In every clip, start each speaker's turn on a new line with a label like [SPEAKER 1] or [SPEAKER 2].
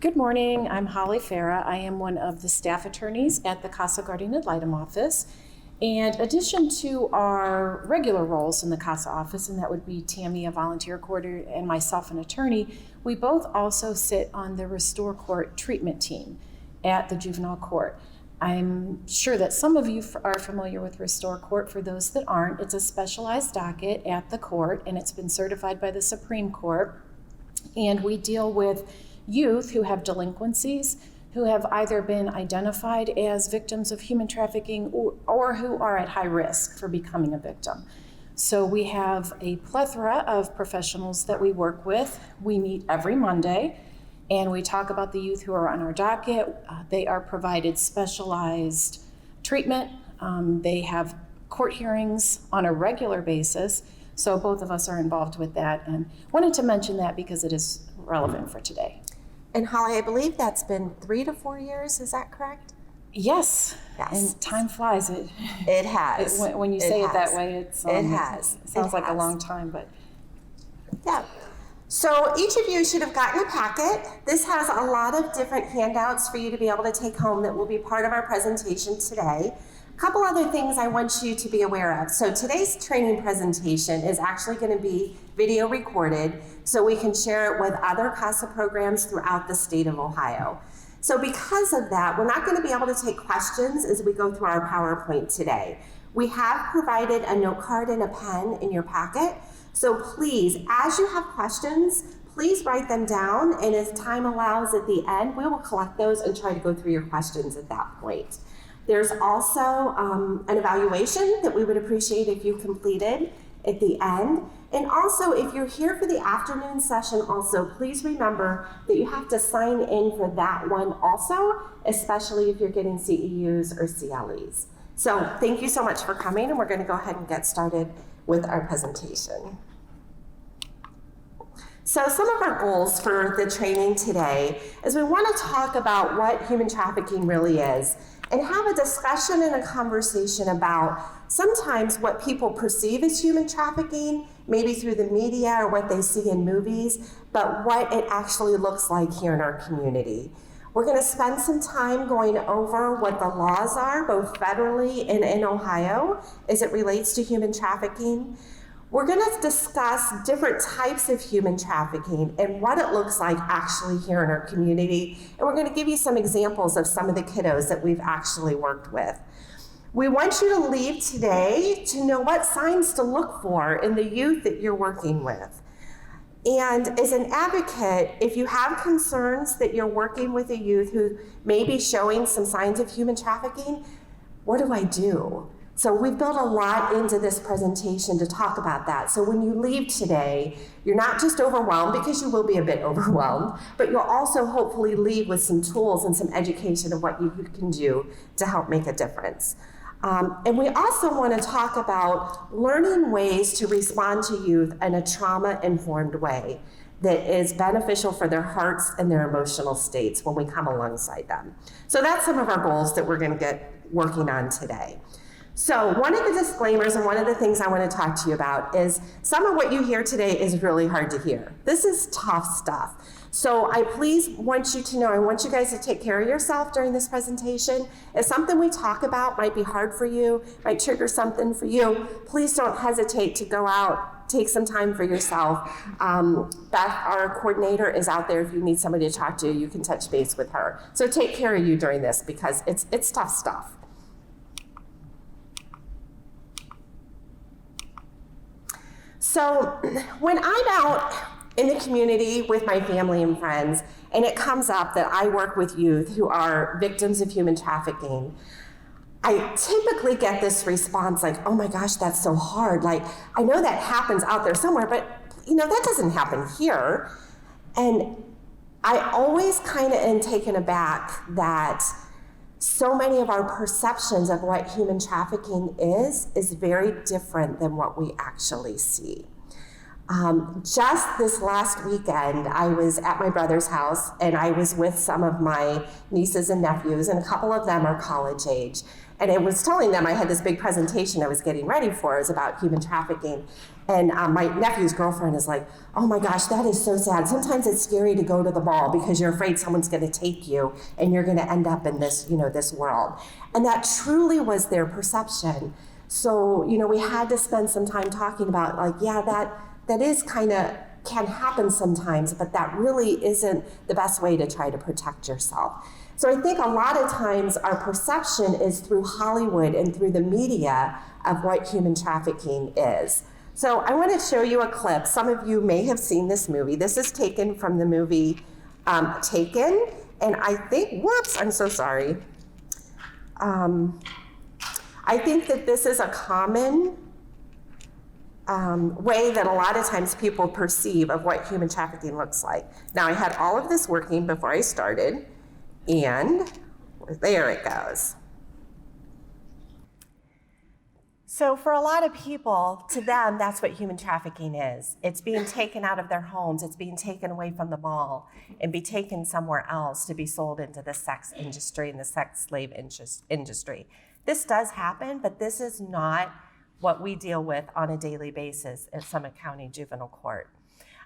[SPEAKER 1] Good morning, I'm Holly Farah. I am one of the staff attorneys at the CASA Guardian Ad Litem office. And in addition to our regular roles in the CASA office, and that would be Tammy, a volunteer coordinator, and myself, an attorney, we both also sit on the Restore Court treatment team at the juvenile court. I'm sure that some of you are familiar with Restore Court. For those that aren't, it's a specialized docket at the court, and it's been certified by the Supreme Court. And we deal with youth who have delinquencies, who have either been identified as victims of human trafficking or who are at high risk for becoming a victim. So we have a plethora of professionals that we work with. We meet every Monday and we talk about the youth who are on our docket. They are provided specialized treatment. They have court hearings on a regular basis. So both of us are involved with that, and wanted to mention that because it is relevant for today.
[SPEAKER 2] And Holly, I believe that's been 3 to 4 years, is that correct?
[SPEAKER 1] Yes.
[SPEAKER 2] Yes.
[SPEAKER 1] And time flies.
[SPEAKER 2] It has.
[SPEAKER 1] When you say it that way, it sounds like a long time, but.
[SPEAKER 2] Yeah. So each of you should have gotten a packet. This has a lot of different handouts for you to be able to take home that will be part of our presentation today. A couple other things I want you to be aware of. So today's training presentation is actually going to be video recorded so we can share it with other CASA programs throughout the state of Ohio. So because of that, we're not going to be able to take questions as we go through our PowerPoint today. We have provided a note card and a pen in your packet. So please, as you have questions, please write them down, and as time allows at the end, we will collect those and try to go through your questions at that point. There's also an evaluation that we would appreciate if you completed at the end. And also, if you're here for the afternoon session also, please remember that you have to sign in for that one also, especially if you're getting CEUs or CLEs. So thank you so much for coming, and we're going to go ahead and get started with our presentation. So some of our goals for the training today is we want to talk about what human trafficking really is, and have a discussion and a conversation about sometimes what people perceive as human trafficking, maybe through the media or what they see in movies, but what it actually looks like here in our community. We're going to spend some time going over what the laws are, both federally and in Ohio, as it relates to human trafficking. We're going to discuss different types of human trafficking and what it looks like actually here in our community. And we're going to give you some examples of some of the kiddos that we've actually worked with. We want you to leave today to know what signs to look for in the youth that you're working with. And as an advocate, if you have concerns that you're working with a youth who may be showing some signs of human trafficking, what do I do? So we've built a lot into this presentation to talk about that. So when you leave today, you're not just overwhelmed, because you will be a bit overwhelmed, but you'll also hopefully leave with some tools and some education of what you can do to help make a difference. And we also want to talk about learning ways to respond to youth in a trauma-informed way that is beneficial for their hearts and their emotional states when we come alongside them. So that's some of our goals that we're going to get working on today. So one of the disclaimers and one of the things I want to talk to you about is some of what you hear today is really hard to hear. This is tough stuff. So I want you to know, I want you guys to take care of yourself during this presentation. If something we talk about might be hard for you, might trigger something for you, please don't hesitate to go out, take some time for yourself. Beth, our coordinator, is out there. If you need somebody to talk to, you can touch base with her. So take care of you during this, because it's tough stuff. So when I'm out in the community with my family and friends, and it comes up that I work with youth who are victims of human trafficking, I typically get this response like, oh my gosh, that's so hard. Like, I know that happens out there somewhere, but that doesn't happen here. And I always kind of am taken aback that so many of our perceptions of what human trafficking is very different than what we actually see. Just this last weekend, I was at my brother's house and I was with some of my nieces and nephews, and a couple of them are college age. And I was telling them I had this big presentation I was getting ready for. It was about human trafficking. And my nephew's girlfriend is like, oh my gosh, that is so sad. Sometimes it's scary to go to the mall because you're afraid someone's going to take you and you're going to end up in this, this world. And that truly was their perception. So, we had to spend some time talking about that is can happen sometimes, but that really isn't the best way to try to protect yourself. So I think a lot of times our perception is through Hollywood and through the media of what human trafficking is. So I want to show you a clip. Some of you may have seen this movie. This is taken from the movie Taken, and I think, whoops, I'm so sorry. I think that this is a common way that a lot of times people perceive of what human trafficking looks like. Now, I had all of this working before I started, and there it goes. So for a lot of people, to them, that's what human trafficking is. It's being taken out of their homes. It's being taken away from the mall and be taken somewhere else to be sold into the sex industry and the sex slave industry. This does happen, but this is not what we deal with on a daily basis at Summit County Juvenile Court.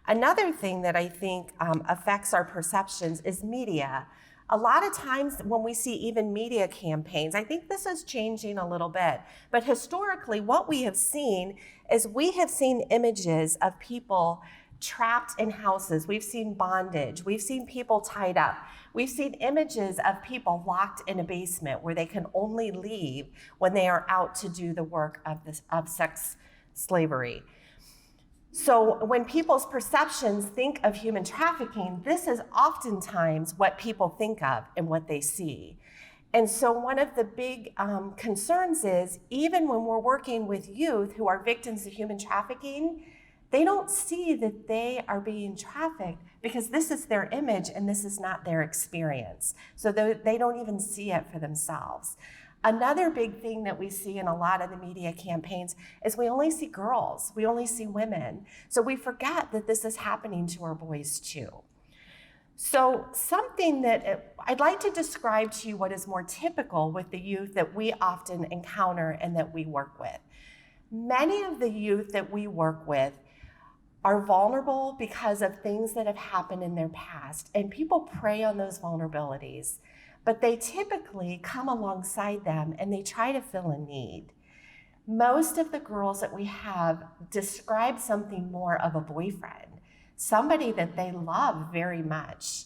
[SPEAKER 2] Another thing that I think affects our perceptions is media. A lot of times when we see even media campaigns, I think this is changing a little bit, but historically what we have seen is we have seen images of people trapped in houses. We've seen bondage. We've seen people tied up. We've seen images of people locked in a basement where they can only leave when they are out to do the work of sex slavery. So when people's perceptions think of human trafficking, this is oftentimes what people think of and what they see. And so one of the big concerns is, even when we're working with youth who are victims of human trafficking, they don't see that they are being trafficked because this is their image and this is not their experience. So they don't even see it for themselves. Another big thing that we see in a lot of the media campaigns is we only see girls, we only see women. So we forget that this is happening to our boys too. So something that I'd like to describe to you what is more typical with the youth that we often encounter and that we work with. Many of the youth that we work with are vulnerable because of things that have happened in their past, and people prey on those vulnerabilities. But they typically come alongside them and they try to fill a need. Most of the girls that we have describe something more of a boyfriend, somebody that they love very much.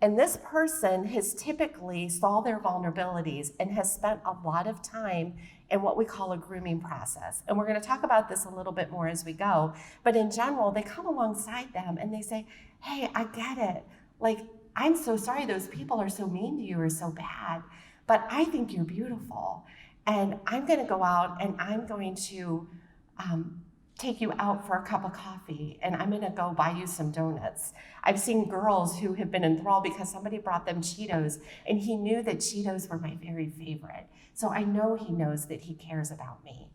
[SPEAKER 2] And this person has typically saw their vulnerabilities and has spent a lot of time in what we call a grooming process. And we're going to talk about this a little bit more as we go. But in general, they come alongside them and they say, hey, I get it. I'm so sorry those people are so mean to you or so bad, but I think you're beautiful. And I'm going to go out and I'm going to take you out for a cup of coffee and I'm going to go buy you some donuts. I've seen girls who have been enthralled because somebody brought them Cheetos and he knew that Cheetos were my very favorite. So I know he knows that he cares about me.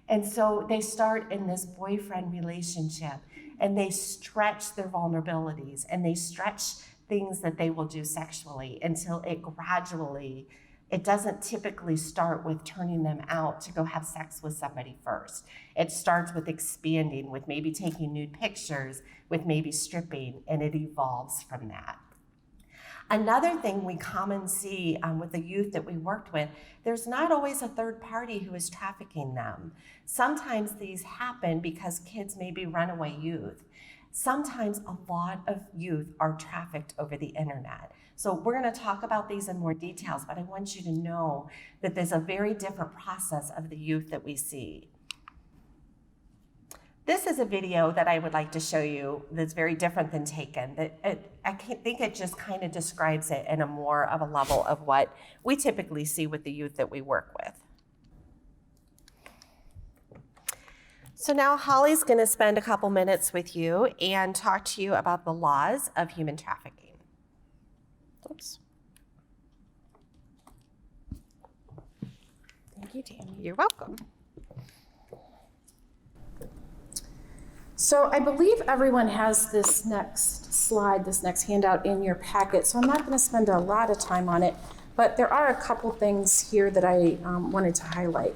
[SPEAKER 2] And so they start in this boyfriend relationship and they stretch their vulnerabilities and they stretch things that they will do sexually until it doesn't typically start with turning them out to go have sex with somebody first. It starts with expanding, with maybe taking nude pictures, with maybe stripping, and it evolves from that. Another thing we commonly see with the youth that we worked with, there's not always a third party who is trafficking them. Sometimes these happen because kids may be runaway youth. Sometimes a lot of youth are trafficked over the internet. So we're going to talk about these in more details, but I want you to know that there's a very different process of the youth that we see. This is a video that I would like to show you that's very different than Taken. I think it just kind of describes it in a more of a level of what we typically see with the youth that we work with. So now Holly's going to spend a couple minutes with you and talk to you about the laws of human trafficking. Oops. Thank you, Tammy. You're welcome.
[SPEAKER 1] So I believe everyone has this next slide, this next handout in your packet, so I'm not going to spend a lot of time on it, but there are a couple things here that I wanted to highlight.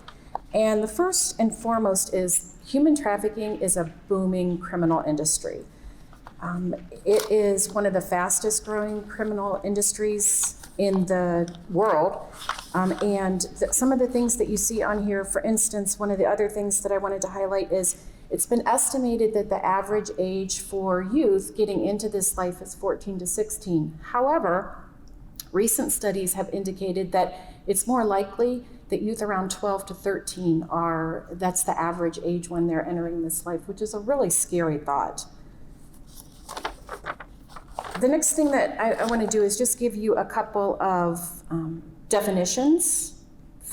[SPEAKER 1] And the first and foremost is human trafficking is a booming criminal industry. It is one of the fastest growing criminal industries in the world. Some of the things that you see on here, for instance, one of the other things that I wanted to highlight is it's been estimated that the average age for youth getting into this life is 14 to 16. However, recent studies have indicated that it's more likely that youth around 12 to 13 that's the average age when they're entering this life, which is a really scary thought. The next thing that I want to do is just give you a couple of definitions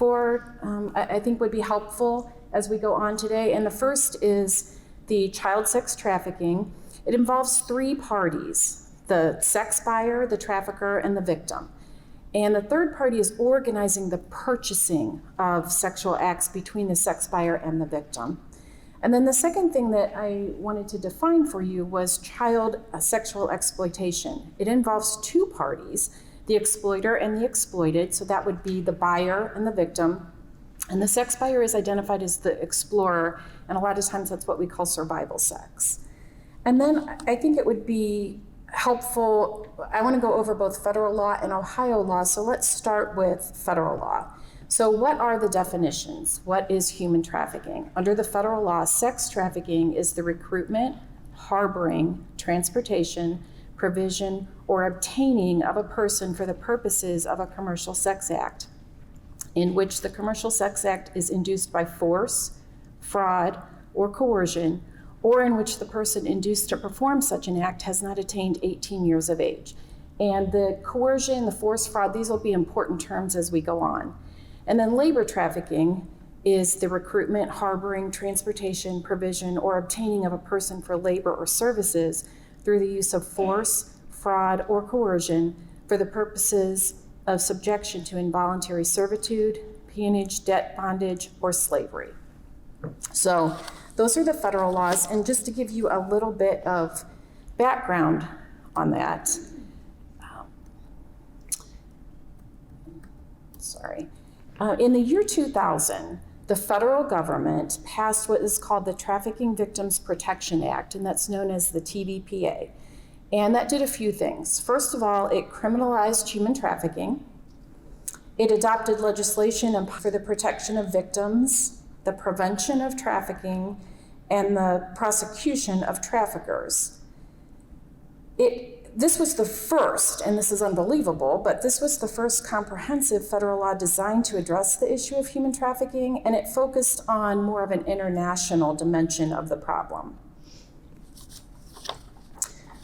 [SPEAKER 1] I think would be helpful as we go on today. And the first is the child sex trafficking. It involves three parties: the sex buyer, the trafficker, and the victim. And the third party is organizing the purchasing of sexual acts between the sex buyer and the victim. And then the second thing that I wanted to define for you was child sexual exploitation. It involves two parties, the exploiter and the exploited, so that would be the buyer and the victim. And the sex buyer is identified as the explorer, and a lot of times that's what we call survival sex. And then I think it would be helpful, I want to go over both federal law and Ohio law, so let's start with federal law. So what are the definitions? What is human trafficking? Under the federal law, sex trafficking is the recruitment, harboring, transportation, provision, or obtaining of a person for the purposes of a commercial sex act, in which the commercial sex act is induced by force, fraud, or coercion, or in which the person induced to perform such an act has not attained 18 years of age. And the coercion, the force, fraud, these will be important terms as we go on. And then labor trafficking is the recruitment, harboring, transportation, provision, or obtaining of a person for labor or services through the use of force, fraud, or coercion for the purposes of subjection to involuntary servitude, peonage, debt, bondage, or slavery. So those are the federal laws. And just to give you a little bit of background on that, in the year 2000, the federal government passed what is called the Trafficking Victims Protection Act, and that's known as the TVPA. And that did a few things. First of all, it criminalized human trafficking. It adopted legislation for the protection of victims, the prevention of trafficking, and the prosecution of traffickers. This was the first, and this is unbelievable, but this was the first comprehensive federal law designed to address the issue of human trafficking, and it focused on more of an international dimension of the problem.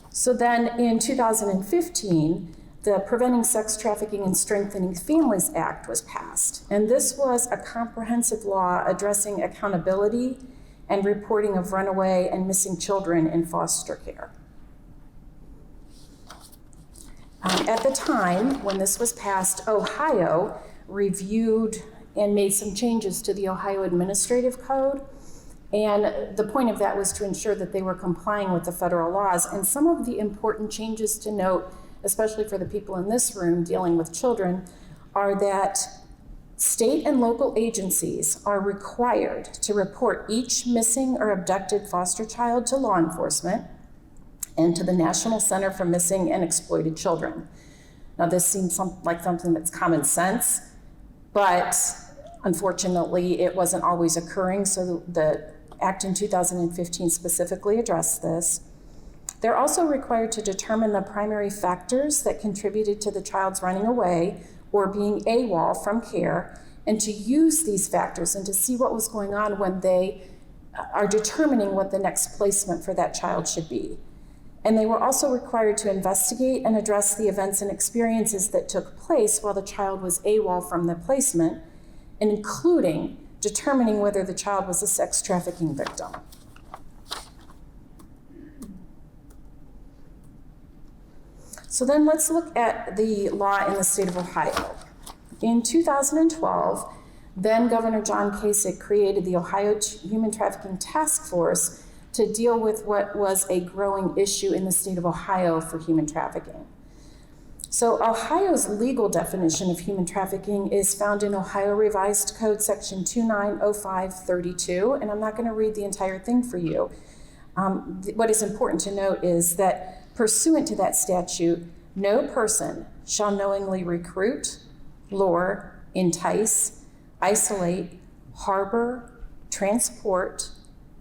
[SPEAKER 1] So then in 2015, the Preventing Sex Trafficking and Strengthening Families Act was passed, and this was a comprehensive law addressing accountability and reporting of runaway and missing children in foster care. At the time when this was passed, Ohio reviewed and made some changes to the Ohio Administrative Code. And the point of that was to ensure that they were complying with the federal laws. And some of the important changes to note, especially for the people in this room dealing with children, are that state and local agencies are required to report each missing or abducted foster child to law enforcement and to the National Center for Missing and Exploited Children. Now, this seems like something that's common sense, but unfortunately, it wasn't always occurring, so the Act in 2015 specifically addressed this. They're also required to determine the primary factors that contributed to the child's running away or being AWOL from care, and to use these factors and to see what was going on when they are determining what the next placement for that child should be. And they were also required to investigate and address the events and experiences that took place while the child was AWOL from the placement, and including determining whether the child was a sex trafficking victim. So then let's look at the law in the state of Ohio. In 2012, then Governor John Kasich created the Ohio Human Trafficking Task Force to deal with what was a growing issue in the state of Ohio for human trafficking. So Ohio's legal definition of human trafficking is found in Ohio Revised Code section 290532, and I'm not going to read the entire thing for you. What is important to note is that pursuant to that statute, no person shall knowingly recruit, lure, entice, isolate, harbor, transport,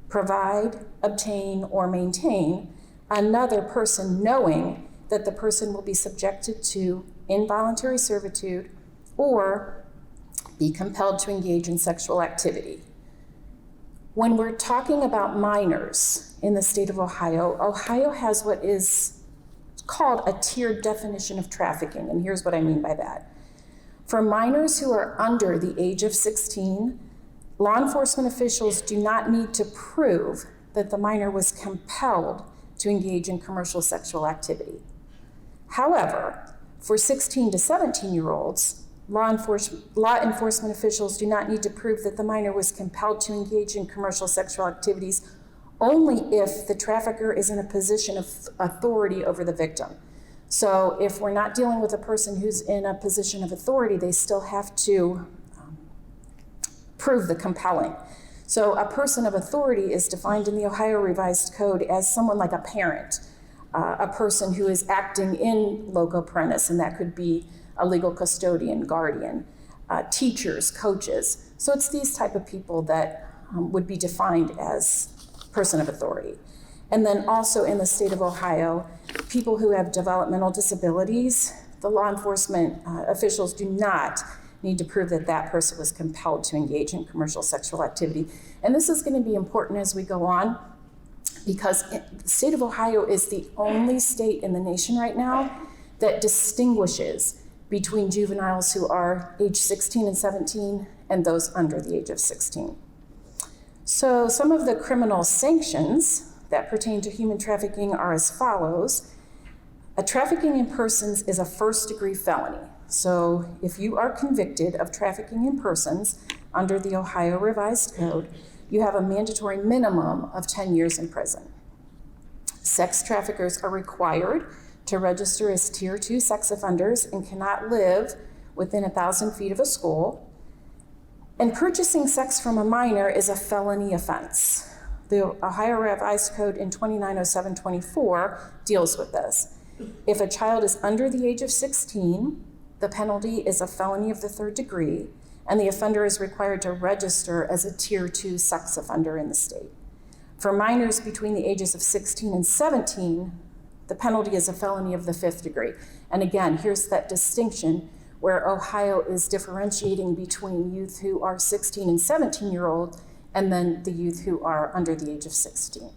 [SPEAKER 1] provide, obtain, or maintain another person knowing that the person will be subjected to involuntary servitude or be compelled to engage in sexual activity. When we're talking about minors in the state of Ohio, Ohio has what is called a tiered definition of trafficking, and here's what I mean by that. For minors who are under the age of 16, law enforcement officials do not need to prove that the minor was compelled to engage in commercial sexual activity. However, for 16 to 17-year-olds, law enforcement officials do not need to prove that the minor was compelled to engage in commercial sexual activities only if the trafficker is in a position of authority over the victim. So if we're not dealing with a person who's in a position of authority, they still have to prove the compelling. So a person of authority is defined in the Ohio Revised Code as someone like a parent, a person who is acting in loco parentis, and that could be a legal custodian, guardian, teachers, coaches. So it's these type of people that would be defined as person of authority. And then also in the state of Ohio, people who have developmental disabilities, the law enforcement officials do not need to prove that that person was compelled to engage in commercial sexual activity. And this is going to be important as we go on, because the state of Ohio is the only state in the nation right now that distinguishes between juveniles who are age 16 and 17 and those under the age of 16. So some of the criminal sanctions that pertain to human trafficking are as follows. A trafficking in persons is a first-degree felony. So if you are convicted of trafficking in persons under the Ohio Revised Code, you have a mandatory minimum of 10 years in prison. Sex traffickers are required to register as Tier 2 sex offenders and cannot live within 1,000 feet of a school. And purchasing sex from a minor is a felony offense. The Ohio Revised Code in 290724 deals with this. If a child is under the age of 16, the penalty is a felony of the 3rd degree, and the offender is required to register as a Tier 2 sex offender in the state. For minors between the ages of 16 and 17, the penalty is a felony of the 5th degree. And again, here's that distinction where Ohio is differentiating between youth who are 16 and 17-year-old and then the youth who are under the age of 16.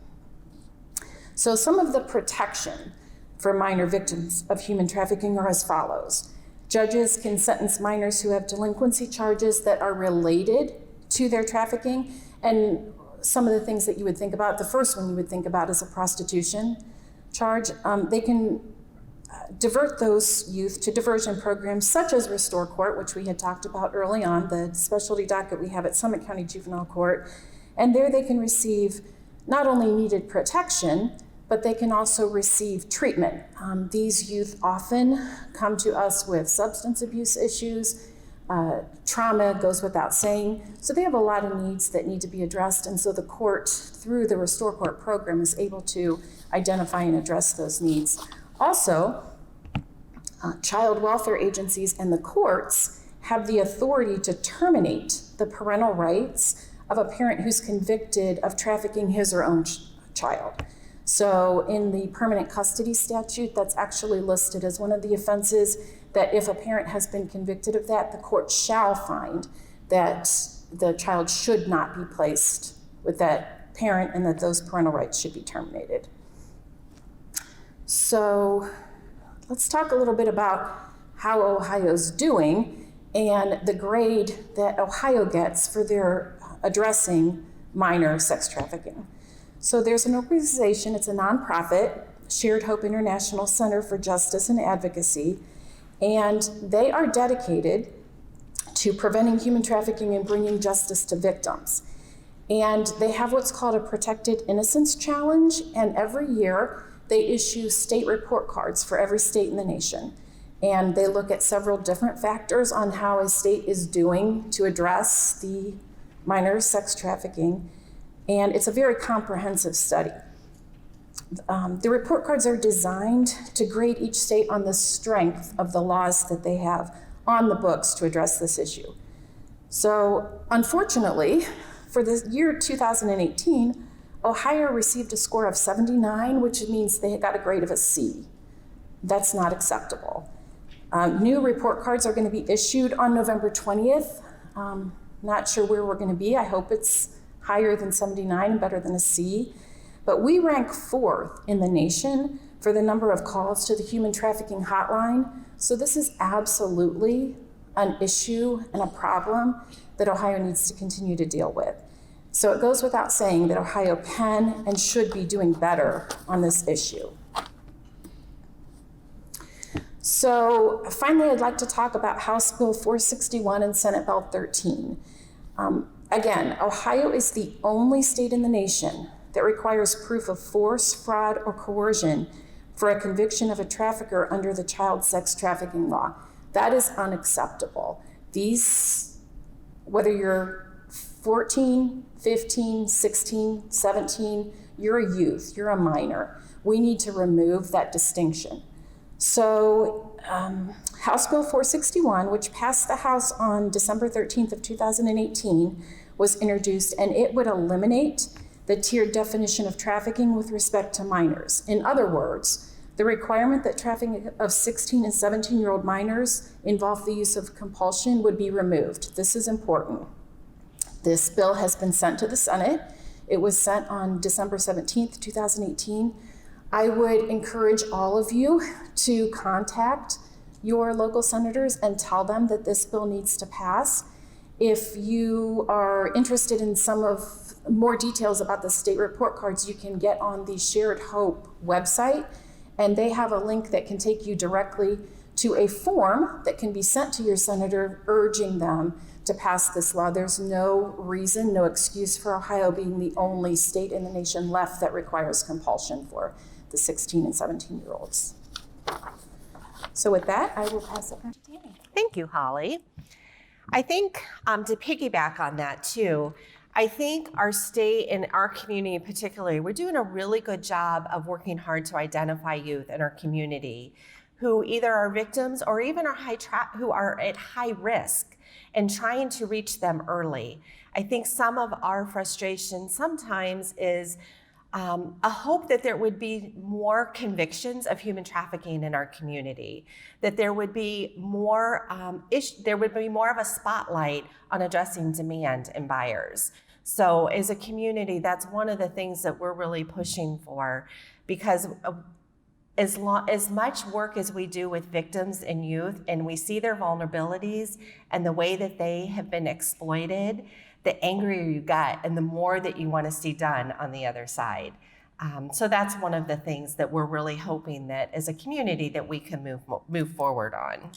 [SPEAKER 1] So some of the protection for minor victims of human trafficking are as follows. Judges can sentence minors who have delinquency charges that are related to their trafficking. And some of the things that you would think about, the first one you would think about is a prostitution charge. They can divert those youth to diversion programs such as Restore Court, which we had talked about early on, the specialty docket we have at Summit County Juvenile Court. And there they can receive not only needed protection, but they can also receive treatment. These youth often come to us with substance abuse issues, trauma goes without saying. So they have a lot of needs that need to be addressed. And so the court, through the Restore Court program, is able to identify and address those needs. Also, child welfare agencies and the courts have the authority to terminate the parental rights of a parent who's convicted of trafficking his or own child. So in the permanent custody statute, that's actually listed as one of the offenses that if a parent has been convicted of that, the court shall find that the child should not be placed with that parent and that those parental rights should be terminated. So let's talk a little bit about how Ohio's doing and the grade that Ohio gets for their addressing minor sex trafficking. So there's an organization, it's a nonprofit, Shared Hope International Center for Justice and Advocacy, and they are dedicated to preventing human trafficking and bringing justice to victims. And they have what's called a Protected Innocence Challenge, and every year they issue state report cards for every state in the nation. And they look at several different factors on how a state is doing to address the minor sex trafficking, and it's a very comprehensive study. The report cards are designed to grade each state on the strength of the laws that they have on the books to address this issue. So unfortunately, for the year 2018, Ohio received a score of 79, which means they got a grade of a C. That's not acceptable. New report cards are going to be issued on November 20th. Not sure where we're going to be. I hope it's higher than 79 and better than a C. But we rank 4th in the nation for the number of calls to the human trafficking hotline. So this is absolutely an issue and a problem that Ohio needs to continue to deal with. So it goes without saying that Ohio can and should be doing better on this issue. So finally, I'd like to talk about House Bill 461 and Senate Bill 13. Again, Ohio is the only state in the nation that requires proof of force, fraud, or coercion for a conviction of a trafficker under the child sex trafficking law. That is unacceptable. These, whether you're 14, 15, 16, 17, you're a youth, you're a minor. We need to remove that distinction. So House Bill 461, which passed the House on December 13th of 2018, was introduced, and it would eliminate the tiered definition of trafficking with respect to minors. In other words, the requirement that trafficking of 16 and 17-year-old minors involve the use of compulsion would be removed. This is important. This bill has been sent to the Senate. It was sent on December 17th, 2018. I would encourage all of you to contact your local senators and tell them that this bill needs to pass. If you are interested in some of more details about the state report cards, you can get on the Shared Hope website, and they have a link that can take you directly to a form that can be sent to your senator urging them to pass this law. There's no reason, no excuse for Ohio being the only state in the nation left that requires compulsion for the 16 and 17-year-olds. So with that, I will pass it back to Tammy.
[SPEAKER 2] Thank you, Holly. I think to piggyback on that too, I think our state and our community in particular, we're doing a really good job of working hard to identify youth in our community who either are victims or even are who are at high risk, and trying to reach them early. I think some of our frustration sometimes is a hope that there would be more convictions of human trafficking in our community, that there would be more of a spotlight on addressing demand and buyers. So as a community, that's one of the things that we're really pushing for, because as much work as we do with victims and youth, and we see their vulnerabilities and the way that they have been exploited, the angrier you get and the more that you want to see done on the other side. So that's one of the things that we're really hoping that as a community that we can move forward on.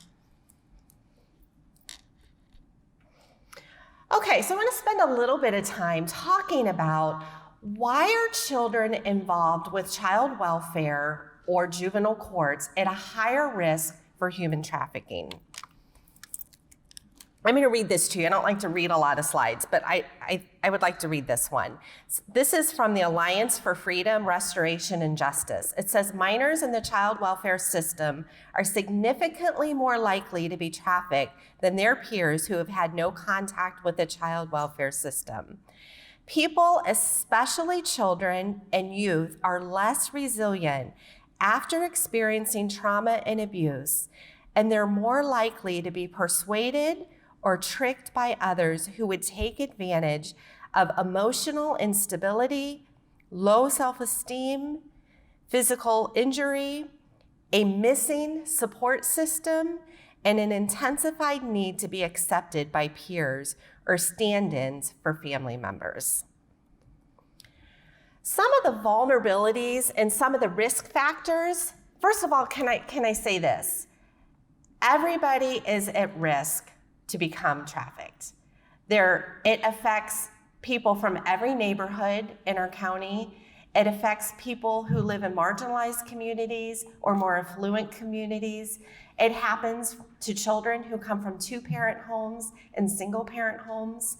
[SPEAKER 2] Okay, so I want to spend a little bit of time talking about why are children involved with child welfare or juvenile courts at a higher risk for human trafficking. I'm going to read this to you. I don't like to read a lot of slides, but I would like to read this one. This is from the Alliance for Freedom, Restoration, and Justice. It says, minors in the child welfare system are significantly more likely to be trafficked than their peers who have had no contact with the child welfare system. People, especially children and youth, are less resilient after experiencing trauma and abuse, and they're more likely to be persuaded or tricked by others who would take advantage of emotional instability, low self-esteem, physical injury, a missing support system, and an intensified need to be accepted by peers or stand-ins for family members. Some of the vulnerabilities and some of the risk factors, first of all, can I say this? Everybody is at risk to become trafficked. It affects people from every neighborhood in our county. It affects people who live in marginalized communities or more affluent communities. It happens to children who come from two-parent homes and single-parent homes.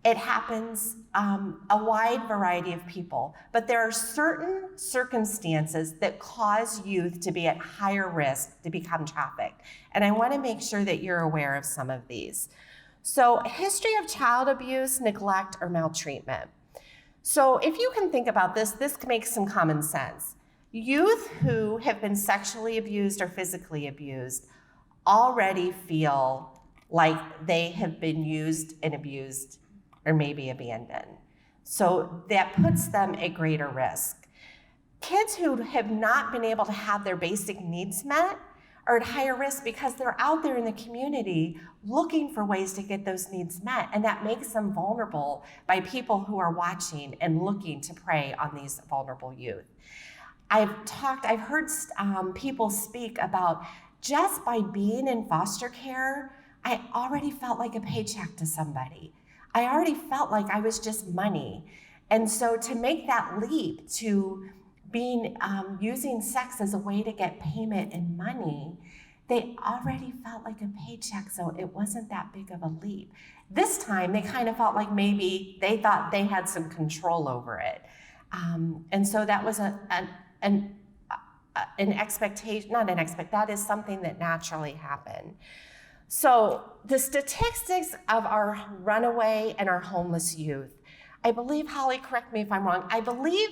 [SPEAKER 2] It happens a wide variety of people, but there are certain circumstances that cause youth to be at higher risk to become trafficked. And I want to make sure that you're aware of some of these. So, history of child abuse, neglect, or maltreatment. So if you can think about this, this makes some common sense. Youth who have been sexually abused or physically abused already feel like they have been used and abused or maybe abandoned. So that puts them at greater risk. Kids who have not been able to have their basic needs met are at higher risk because they're out there in the community looking for ways to get those needs met, and that makes them vulnerable by people who are watching and looking to prey on these vulnerable youth. I've heard people speak about just by being in foster care, I already felt like a paycheck to somebody. I already felt like I was just money. And so to make that leap to being using sex as a way to get payment and money, they already felt like a paycheck, so it wasn't that big of a leap. This time, they kind of felt like maybe they thought they had some control over it. And so that was an expectation, that is something that naturally happened. So the statistics of our runaway and our homeless youth, I believe, Holly, correct me if I'm wrong, I believe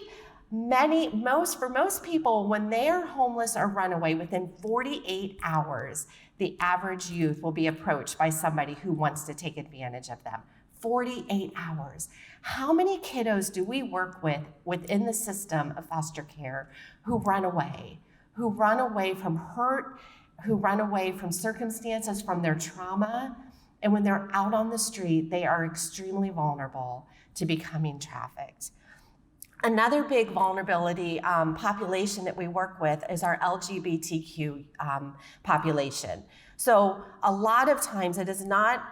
[SPEAKER 2] for most people, when they are homeless or runaway, within 48 hours, the average youth will be approached by somebody who wants to take advantage of them. 48 hours. How many kiddos do we work with within the system of foster care who run away from hurt, who run away from circumstances, from their trauma, and when they're out on the street, they are extremely vulnerable to becoming trafficked. Another big vulnerability population that we work with is our LGBTQ population. So a lot of times it is not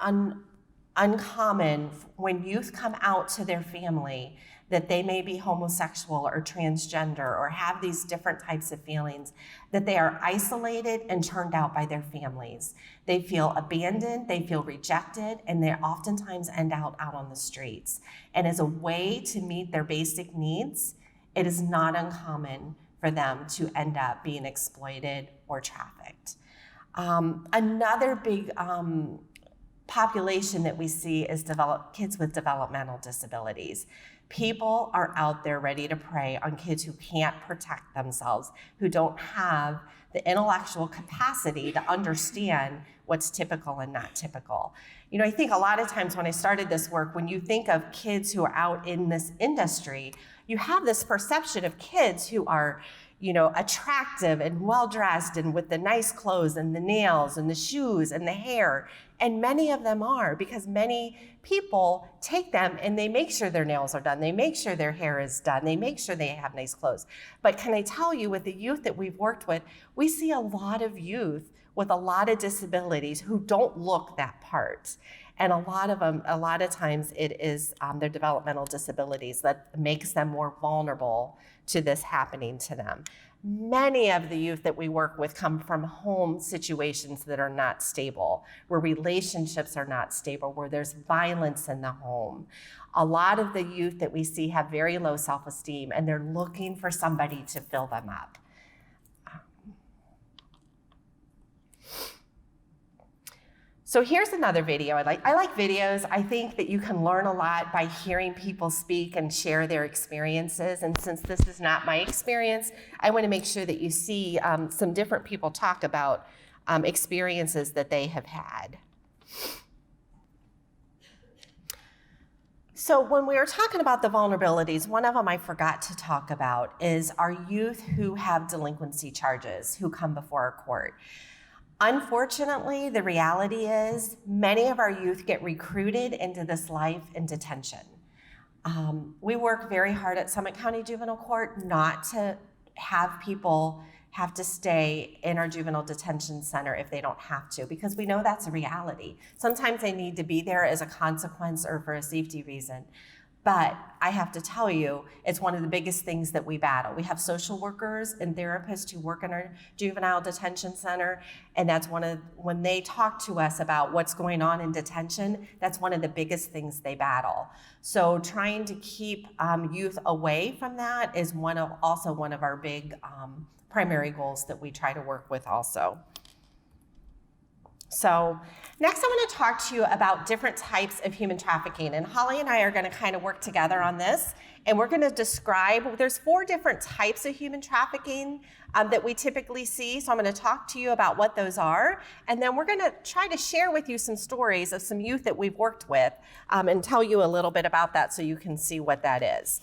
[SPEAKER 2] uncommon when youth come out to their family that they may be homosexual or transgender or have these different types of feelings, that they are isolated and turned out by their families. They feel abandoned, they feel rejected, and they oftentimes end out on the streets. And as a way to meet their basic needs, it is not uncommon for them to end up being exploited or trafficked. Another big population that we see is kids with developmental disabilities. People are out there ready to prey on kids who can't protect themselves, who don't have the intellectual capacity to understand what's typical and not typical. You know, I think a lot of times when I started this work, when you think of kids who are out in this industry, you have this perception of kids who are, you know, attractive and well-dressed and with the nice clothes and the nails and the shoes and the hair. And many of them are, because many people take them and they make sure their nails are done. They make sure their hair is done. They make sure they have nice clothes. But can I tell you, with the youth that we've worked with, we see a lot of youth with a lot of disabilities who don't look that part. And a lot of times it is their developmental disabilities that makes them more vulnerable to this happening to them. Many of the youth that we work with come from home situations that are not stable, where relationships are not stable, where there's violence in the home. A lot of the youth that we see have very low self-esteem, and they're looking for somebody to fill them up. So here's another video I like. I like videos. I think that you can learn a lot by hearing people speak and share their experiences. And since this is not my experience, I want to make sure that you see some different people talk about experiences that they have had. So when we were talking about the vulnerabilities, one of them I forgot to talk about is our youth who have delinquency charges, who come before our court. Unfortunately, the reality is many of our youth get recruited into this life in detention. We work very hard at Summit County Juvenile Court not to have people have to stay in our juvenile detention center if they don't have to, because we know that's a reality. Sometimes they need to be there as a consequence or for a safety reason. But I have to tell you, it's one of the biggest things that we battle. We have social workers and therapists who work in our juvenile detention center, and that's when they talk to us about what's going on in detention, that's one of the biggest things they battle. So trying to keep youth away from that is also one of our big primary goals that we try to work with also. So next I want to talk to you about different types of human trafficking. And Holly and I are going to kind of work together on this. And we're going to describe, there's 4 different types of human trafficking that we typically see. So I'm going to talk to you about what those are. And then we're going to try to share with you some stories of some youth that we've worked with and tell you a little bit about that so you can see what that is.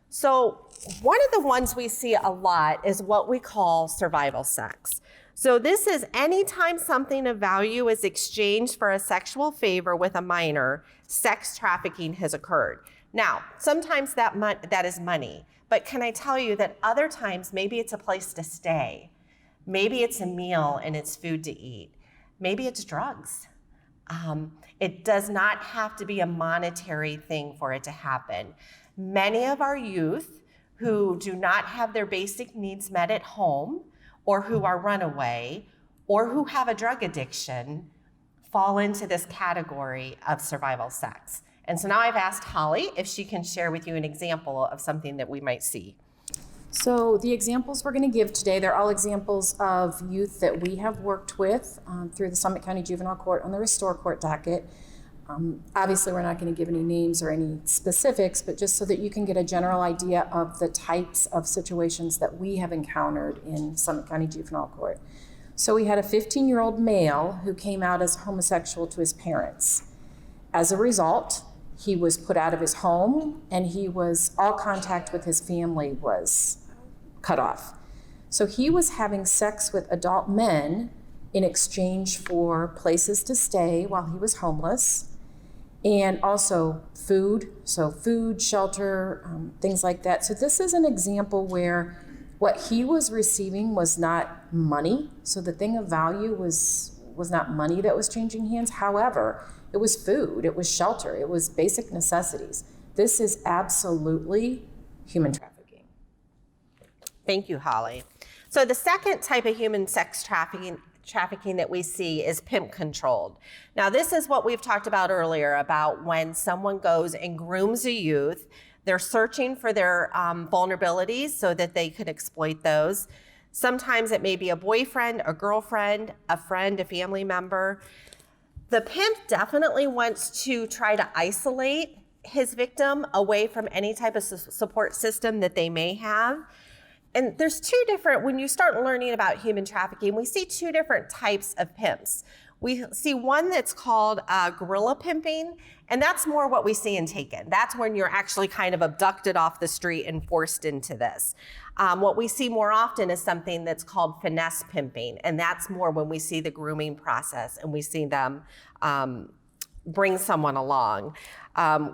[SPEAKER 2] So one of the ones we see a lot is what we call survival sex. So this is anytime something of value is exchanged for a sexual favor with a minor, sex trafficking has occurred. Now, sometimes that is money, but can I tell you that other times maybe it's a place to stay, maybe it's a meal and it's food to eat, maybe it's drugs. It does not have to be a monetary thing for it to happen. Many of our youth who do not have their basic needs met at home, or who are runaway, or who have a drug addiction, fall into this category of survival sex. And so now I've asked Holly if she can share with you an example of something that we might see.
[SPEAKER 1] So the examples we're going to give today, they're all examples of youth that we have worked with through the Summit County Juvenile Court on the Restore Court docket. Obviously, we're not going to give any names or any specifics, but just so that you can get a general idea of the types of situations that we have encountered in Summit County Juvenile Court. So we had a 15-year-old male who came out as homosexual to his parents. As a result, he was put out of his home, and all contact with his family was cut off. So he was having sex with adult men in exchange for places to stay while he was homeless, and also food, shelter, things like that. So this is an example where what he was receiving was not money. So the thing of value was not money that was changing hands. However, it was food, it was shelter, it was basic necessities. This is absolutely human trafficking.
[SPEAKER 2] Thank you, Holly. So the second type of human sex trafficking that we see is pimp controlled. Now, this is what we've talked about earlier about when someone goes and grooms a youth. They're searching for their vulnerabilities so that they could exploit those. Sometimes it may be a boyfriend, a girlfriend, a friend, a family member. The pimp definitely wants to try to isolate his victim away from any type of support system that they may have. And there's when you start learning about human trafficking, we see 2 different types of pimps. We see one that's called guerrilla pimping, and that's more what we see in Taken. That's when you're actually kind of abducted off the street and forced into this. What we see more often is something that's called finesse pimping, and that's more when we see the grooming process and we see them bring someone along.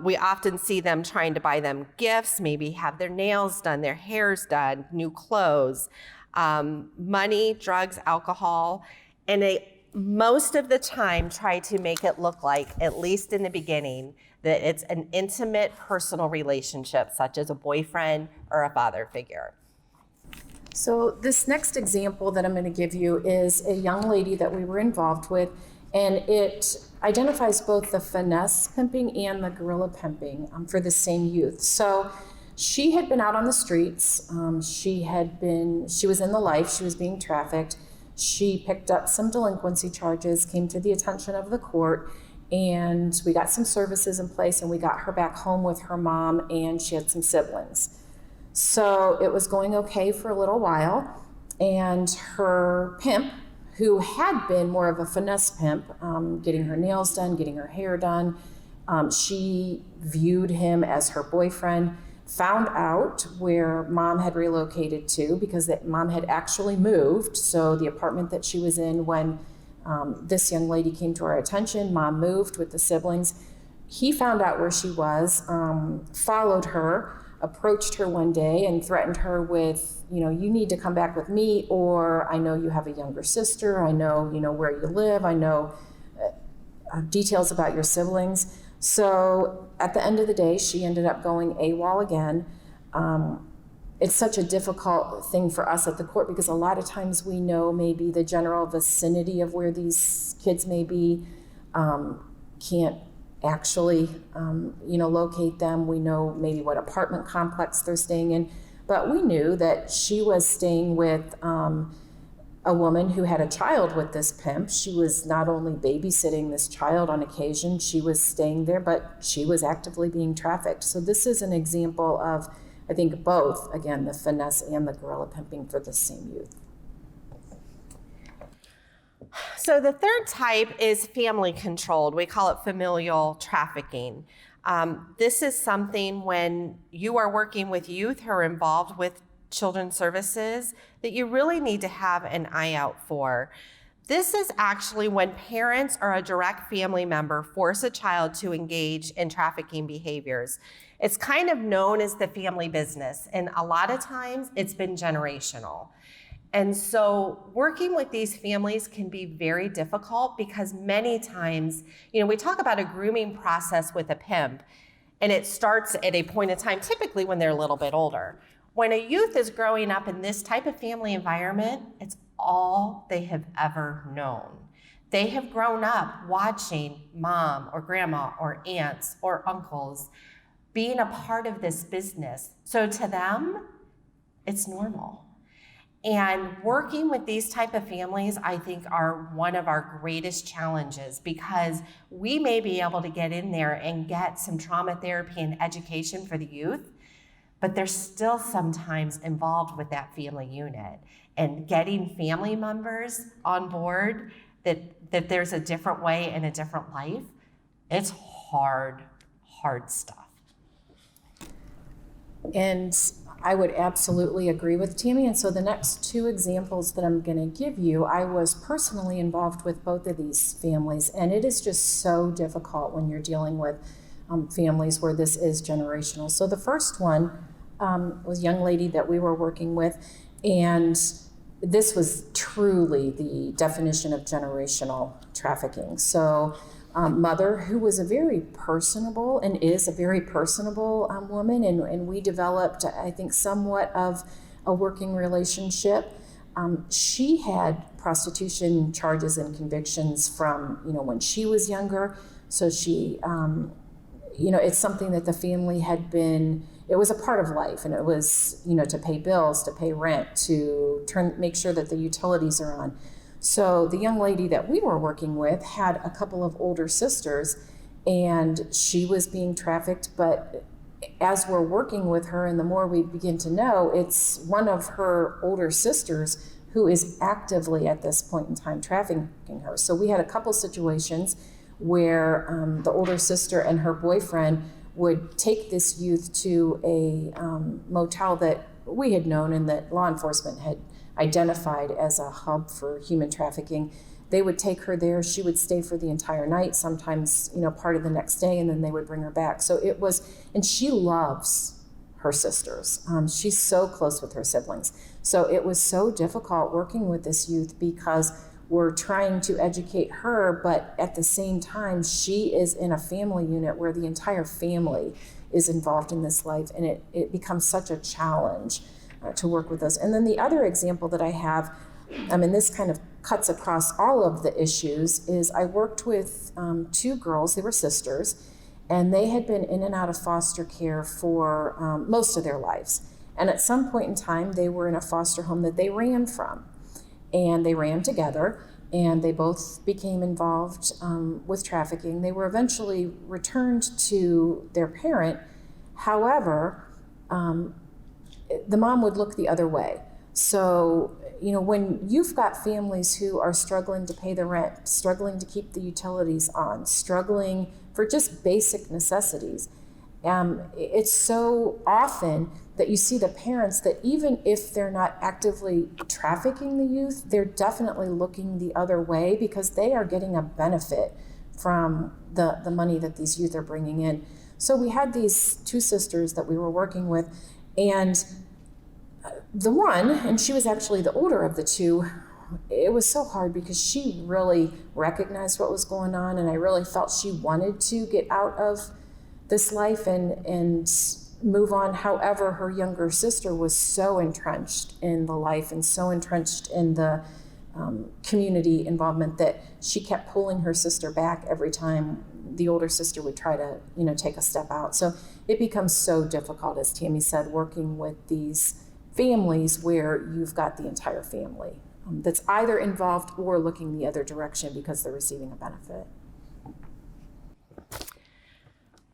[SPEAKER 2] We often see them trying to buy them gifts, maybe have their nails done, their hair's done, new clothes, money, drugs, alcohol, and they most of the time try to make it look like, at least in the beginning, that it's an intimate personal relationship, such as a boyfriend or a father figure.
[SPEAKER 1] So this next example that I'm going to give you is a young lady that we were involved with, and it identifies both the finesse pimping and the guerrilla pimping for the same youth. So she had been out on the streets. She was in the life. She was being trafficked. She picked up some delinquency charges, came to the attention of the court, and we got some services in place, and we got her back home with her mom, and she had some siblings. So it was going okay for a little while, and her pimp, who had been more of a finesse pimp, getting her nails done, getting her hair done, she viewed him as her boyfriend, found out where mom had relocated to, because that mom had actually moved. So the apartment that she was in when this young lady came to our attention, mom moved with the siblings. He found out where she was, followed her, approached her one day and threatened her with, you need to come back with me, or I know you have a younger sister, I know, where you live, I know details about your siblings. So at the end of the day, she ended up going AWOL again. It's such a difficult thing for us at the court because a lot of times we know maybe the general vicinity of where these kids may be, can't actually, locate them. We know maybe what apartment complex they're staying in, but we knew that she was staying with a woman who had a child with this pimp. She was not only babysitting this child on occasion, she was staying there, but she was actively being trafficked. So this is an example of, I think, both, again, the finesse and the guerrilla pimping for the same youth.
[SPEAKER 2] So the third type is family controlled. We call it familial trafficking. This is something when you are working with youth who are involved with children's services that you really need to have an eye out for. This is actually when parents or a direct family member force a child to engage in trafficking behaviors. It's kind of known as the family business, and a lot of times it's been generational. And so working with these families can be very difficult because many times, we talk about a grooming process with a pimp, and it starts at a point in time, typically when they're a little bit older. When a youth is growing up in this type of family environment, it's all they have ever known. They have grown up watching mom or grandma or aunts or uncles being a part of this business. So to them, it's normal. And working with these type of families, I think, are one of our greatest challenges because we may be able to get in there and get some trauma therapy and education for the youth, but they're still sometimes involved with that family unit. And getting family members on board that there's a different way and a different life, it's hard stuff.
[SPEAKER 1] And I would absolutely agree with Tammy. And so the next two examples that I'm going to give you, I was personally involved with both of these families. And it is just so difficult when you're dealing with families where this is generational. So the first one was a young lady that we were working with. And this was truly the definition of generational trafficking. So mother who was a very personable and is a very personable woman, and we developed, I think, somewhat of a working relationship. She had prostitution charges and convictions from when she was younger, so she it's something that the family had been, it was a part of life, and it was to pay bills, to pay rent, to make sure that the utilities are on. So the young lady that we were working with had a couple of older sisters, and she was being trafficked. But as we're working with her and the more we begin to know, it's one of her older sisters who is actively at this point in time trafficking her. So we had a couple situations where the older sister and her boyfriend would take this youth to a motel that we had known and that law enforcement had identified as a hub for human trafficking. They would take her there. She would stay for the entire night, sometimes, part of the next day, and then they would bring her back. So it was, and she loves her sisters. She's so close with her siblings. So it was so difficult working with this youth because we're trying to educate her, but at the same time, she is in a family unit where the entire family is involved in this life, and it becomes such a challenge to work with those. And then the other example that I have, and this kind of cuts across all of the issues, is I worked with two girls, they were sisters, and they had been in and out of foster care for most of their lives. And at some point in time, they were in a foster home that they ran from. And they ran together, and they both became involved with trafficking. They were eventually returned to their parent. However, the mom would look the other way. So, when you've got families who are struggling to pay the rent, struggling to keep the utilities on, struggling for just basic necessities, it's so often that you see the parents that even if they're not actively trafficking the youth, they're definitely looking the other way because they are getting a benefit from the money that these youth are bringing in. So we had these two sisters that we were working with, and the one, and she was actually the older of the two, it was so hard because she really recognized what was going on, and I really felt she wanted to get out of this life and move on. However, her younger sister was so entrenched in the life and so entrenched in the community involvement that she kept pulling her sister back every time the older sister would try to, take a step out. So it becomes so difficult, as Tammy said, working with these families where you've got the entire family that's either involved or looking the other direction because they're receiving a benefit.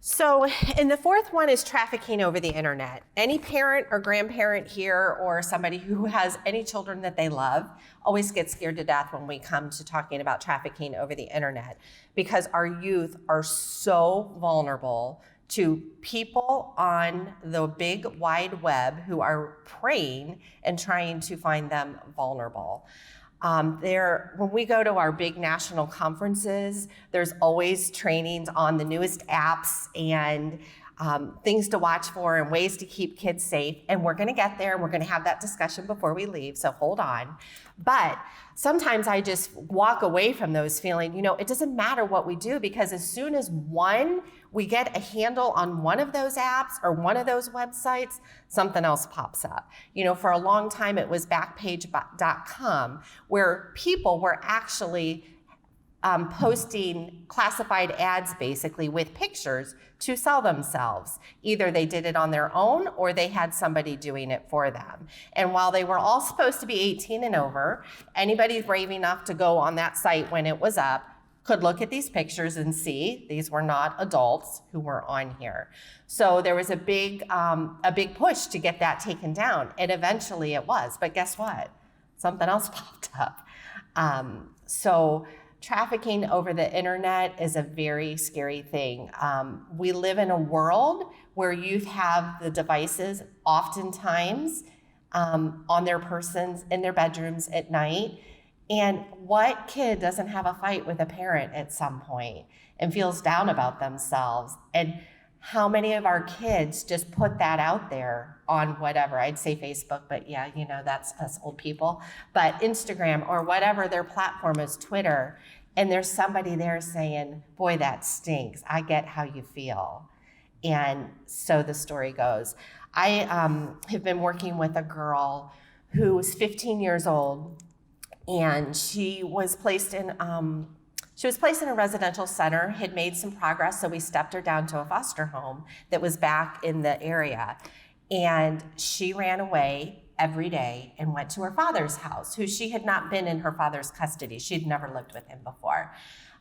[SPEAKER 2] So, and the fourth one is trafficking over the internet. Any parent or grandparent here or somebody who has any children that they love always gets scared to death when we come to talking about trafficking over the internet, because our youth are so vulnerable to people on the big wide web who are preying and trying to find them vulnerable. When we go to our big national conferences, there's always trainings on the newest apps and things to watch for and ways to keep kids safe. And we're gonna get there and we're gonna have that discussion before we leave, so hold on. But sometimes I just walk away from those feeling, it doesn't matter what we do, because as soon as we get a handle on one of those apps or one of those websites, something else pops up. For a long time, it was Backpage.com, where people were actually posting classified ads basically with pictures to sell themselves. Either they did it on their own or they had somebody doing it for them. And while they were all supposed to be 18 and over, anybody brave enough to go on that site when it was up could look at these pictures and see these were not adults who were on here. So there was a big push to get that taken down, and eventually it was. But guess what? Something else popped up. So trafficking over the internet is a very scary thing. We live in a world where youth have the devices oftentimes on their persons in their bedrooms at night. And what kid doesn't have a fight with a parent at some point and feels down about themselves? And how many of our kids just put that out there on whatever, I'd say Facebook, but yeah, that's us old people, but Instagram or whatever their platform is, Twitter, and there's somebody there saying, boy, that stinks. I get how you feel. And so the story goes. I have been working with a girl who was 15 years old, and she was placed in a residential center, had made some progress, so we stepped her down to a foster home that was back in the area. And she ran away every day and went to her father's house, who she had not been in her father's custody. She had never lived with him before.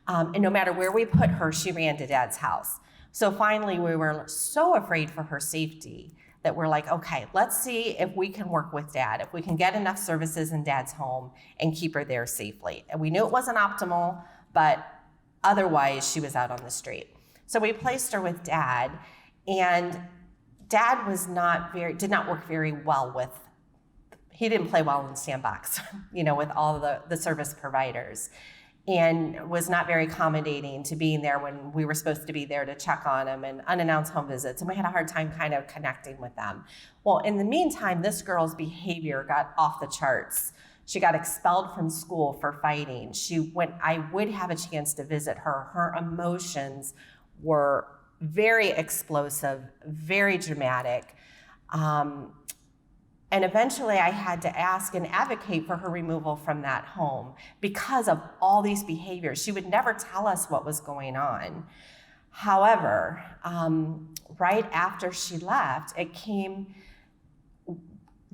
[SPEAKER 2] And no matter where we put her, she ran to Dad's house. So finally, we were so afraid for her safety that we're like, okay, let's see if we can work with Dad, if we can get enough services in Dad's home and keep her there safely. And we knew it wasn't optimal, but otherwise she was out on the street. So we placed her with Dad, and Dad did not work very well he didn't play well in sandbox, with all the service providers, and was not very accommodating to being there when we were supposed to be there to check on him, and unannounced home visits, and we had a hard time kind of connecting with them. Well, in the meantime, this girl's behavior got off the charts. She got expelled from school for fighting. I would have a chance to visit her. Her emotions were very explosive, very dramatic. And eventually I had to ask and advocate for her removal from that home because of all these behaviors. She would never tell us what was going on. However, right after she left, it came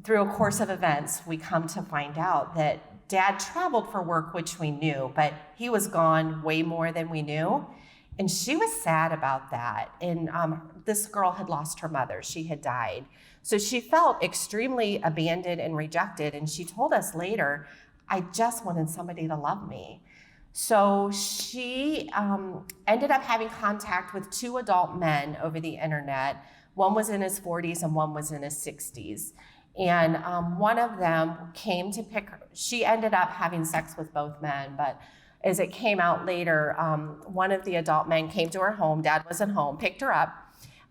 [SPEAKER 2] through a course of events, we come to find out that Dad traveled for work, which we knew, but he was gone way more than we knew. And she was sad about that. And this girl had lost her mother. She had died. So she felt extremely abandoned and rejected. And she told us later, I just wanted somebody to love me. So she ended up having contact with 2 adult men over the internet. One was in his 40s and one was in his 60s. And one of them came to pick her. She ended up having sex with both men, but as it came out later, one of the adult men came to her home. Dad wasn't home, picked her up,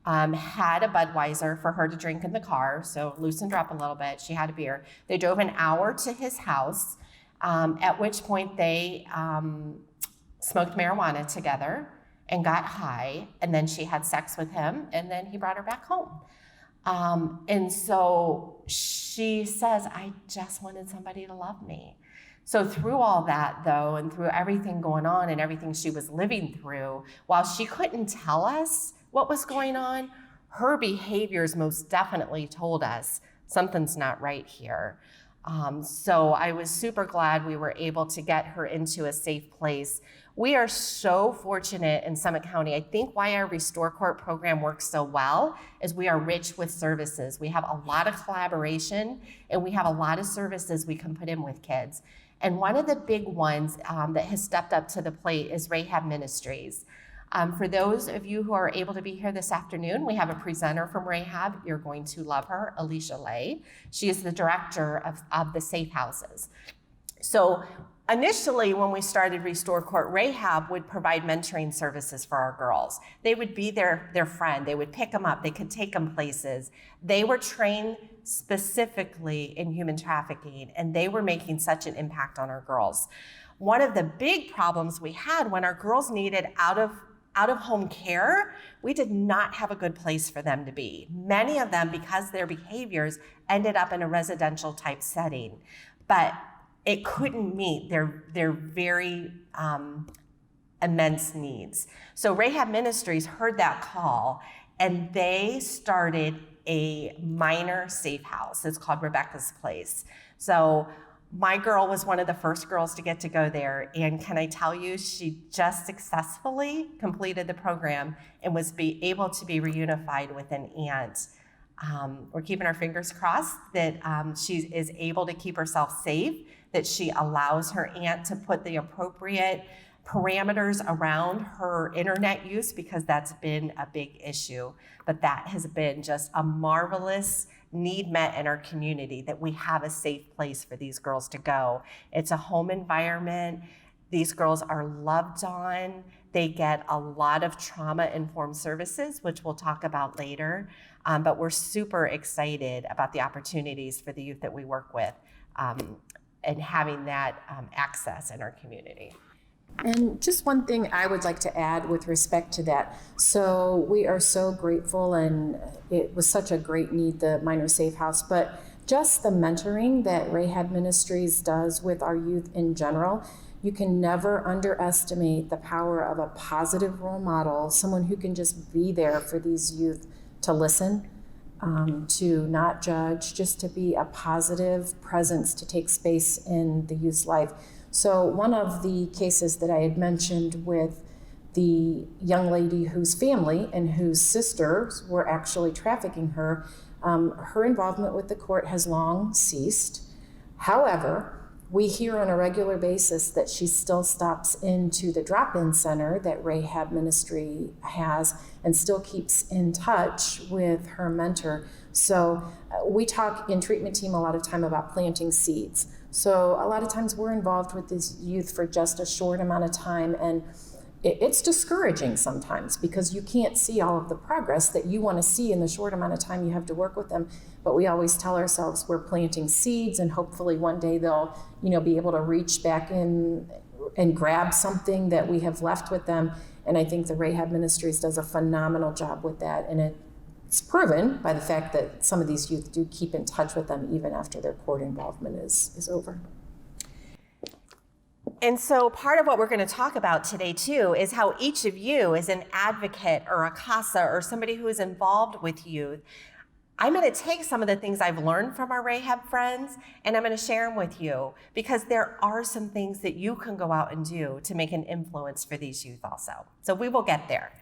[SPEAKER 2] had a Budweiser for her to drink in the car, so loosened her up a little bit. She had a beer. They drove an hour to his house, at which point they smoked marijuana together and got high, and then she had sex with him, and then he brought her back home. And so she says, I just wanted somebody to love me. So through all that, though, and through everything going on and everything she was living through, while she couldn't tell us what was going on, her behaviors most definitely told us something's not right here. So I was super glad we were able to get her into a safe place. We are so fortunate in Summit County. I think why our Restore Court program works so well is we are rich with services. We have a lot of collaboration, and we have a lot of services we can put in with kids. And one of the big ones that has stepped up to the plate is Rahab Ministries. For those of you who are able to be here this afternoon, we have a presenter from Rahab. You're going to love her, Alicia Lay. She is the director of the Safe Houses. So initially, when we started Restore Court, Rahab would provide mentoring services for our girls. They would be their friend. They would pick them up. They could take them places. They were trained specifically in human trafficking, and they were making such an impact on our girls. One of the big problems we had when our girls needed out-of-home care, we did not have a good place for them to be. Many of them, because their behaviors, ended up in a residential type setting, but it couldn't meet their very immense needs. So Rahab Ministries heard that call, and they started a minor safe house. It's called Rebecca's Place. So my girl was one of the first girls to get to go there, and can I tell you, she just successfully completed the program and was able to be reunified with an aunt. We're keeping our fingers crossed that she is able to keep herself safe, that she allows her aunt to put the appropriate parameters around her internet use, because that's been a big issue. But that has been just a marvelous need met in our community, that we have a safe place for these girls to go. It's a home environment. These girls are loved on. They get a lot of trauma-informed services, which we'll talk about later. But we're super excited about the opportunities for the youth that we work with, and having that access in our community.
[SPEAKER 1] And just one thing I would like to add with respect to that. So we are so grateful, and it was such a great need, the minor safe house, but just the mentoring that Rahab Ministries does with our youth in general, you can never underestimate the power of a positive role model, someone who can just be there for these youth to listen, to not judge, just to be a positive presence, to take space in the youth's life. So one of the cases that I had mentioned with the young lady whose family and whose sisters were actually trafficking her, her involvement with the court has long ceased. However, we hear on a regular basis that she still stops into the drop-in center that Rahab Ministry has and still keeps in touch with her mentor. So we talk in treatment team a lot of time about planting seeds. So a lot of times we're involved with these youth for just a short amount of time, and it's discouraging sometimes because you can't see all of the progress that you want to see in the short amount of time you have to work with them. But we always tell ourselves we're planting seeds, and hopefully one day they'll, be able to reach back in and grab something that we have left with them. And I think the Rahab Ministries does a phenomenal job with that, and it's proven by the fact that some of these youth do keep in touch with them even after their court involvement is over.
[SPEAKER 2] And so part of what we're going to talk about today, too, is how each of you is an advocate or a CASA or somebody who is involved with youth. I'm going to take some of the things I've learned from our Rahab friends, and I'm going to share them with you, because there are some things that you can go out and do to make an influence for these youth also. So we will get there.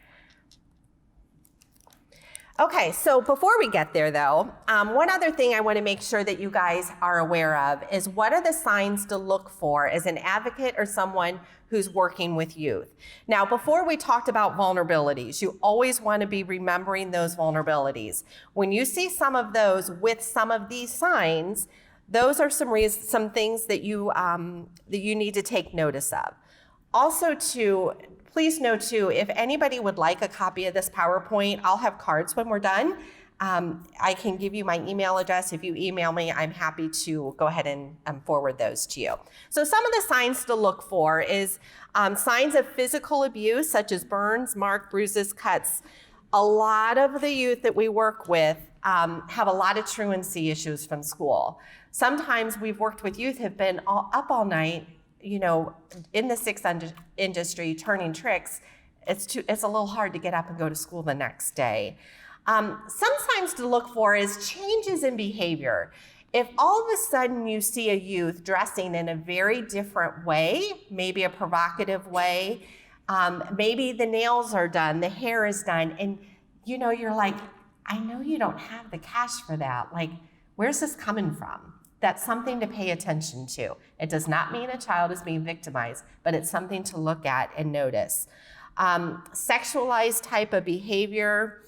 [SPEAKER 2] Okay, so before we get there, though, one other thing I want to make sure that you guys are aware of is what are the signs to look for as an advocate or someone who's working with youth. Now, before we talked about vulnerabilities, you always want to be remembering those vulnerabilities. When you see some of those with some of these signs, those are some things that you need to take notice of. Also, too, please know too, if anybody would like a copy of this PowerPoint, I'll have cards when we're done. I can give you my email address. If you email me, I'm happy to go ahead and forward those to you. So some of the signs to look for is signs of physical abuse, such as burns, marks, bruises, cuts. A lot of the youth that we work with have a lot of truancy issues from school. Sometimes we've worked with youth have been up all night, in the sex industry, turning tricks. It's a little hard to get up and go to school the next day. Some signs to look for is changes in behavior. If all of a sudden you see a youth dressing in a very different way, maybe a provocative way, maybe the nails are done, the hair is done, and you're like, I know you don't have the cash for that. Like, where's this coming from? That's something to pay attention to. It does not mean a child is being victimized, but it's something to look at and notice. Sexualized type of behavior.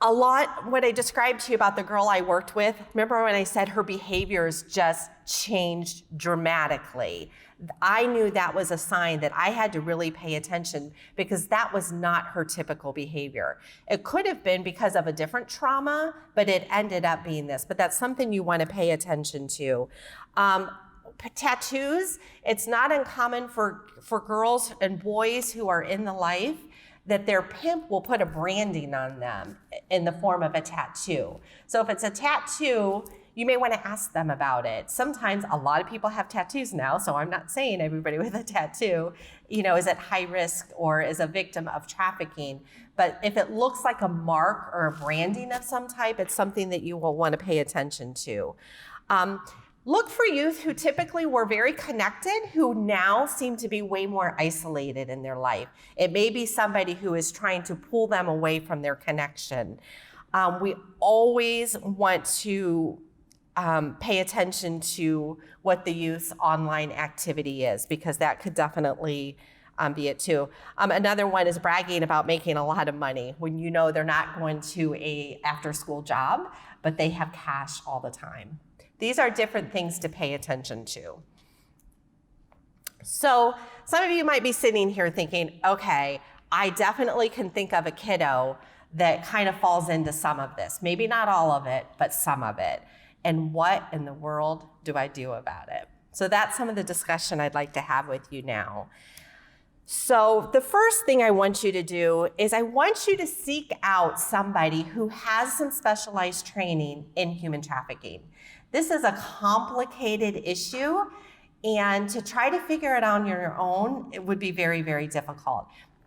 [SPEAKER 2] A lot, what I described to you about the girl I worked with, remember when I said her behaviors just changed dramatically? I knew that was a sign that I had to really pay attention because that was not her typical behavior. It could have been because of a different trauma, but it ended up being this. But that's something you want to pay attention to. Tattoos, it's not uncommon for girls and boys who are in the life that their pimp will put a branding on them in the form of a tattoo. So if it's a tattoo, you may want to ask them about it. Sometimes a lot of people have tattoos now, so I'm not saying everybody with a tattoo, is at high risk or is a victim of trafficking. But if it looks like a mark or a branding of some type, it's something that you will want to pay attention to. Look for youth who typically were very connected, who now seem to be way more isolated in their life. It may be somebody who is trying to pull them away from their connection. We always want to pay attention to what the youth's online activity is, because that could definitely be it too. Another one is bragging about making a lot of money when they're not going to a after-school job, but they have cash all the time. These are different things to pay attention to. So some of you might be sitting here thinking, okay, I definitely can think of a kiddo that kind of falls into some of this. Maybe not all of it, but some of it. And what in the world do I do about it? So that's some of the discussion I'd like to have with you now. So the first thing I want you to do is I want you to seek out somebody who has some specialized training in human trafficking. This is a complicated issue, and to try to figure it out on your own, it would be very, very difficult.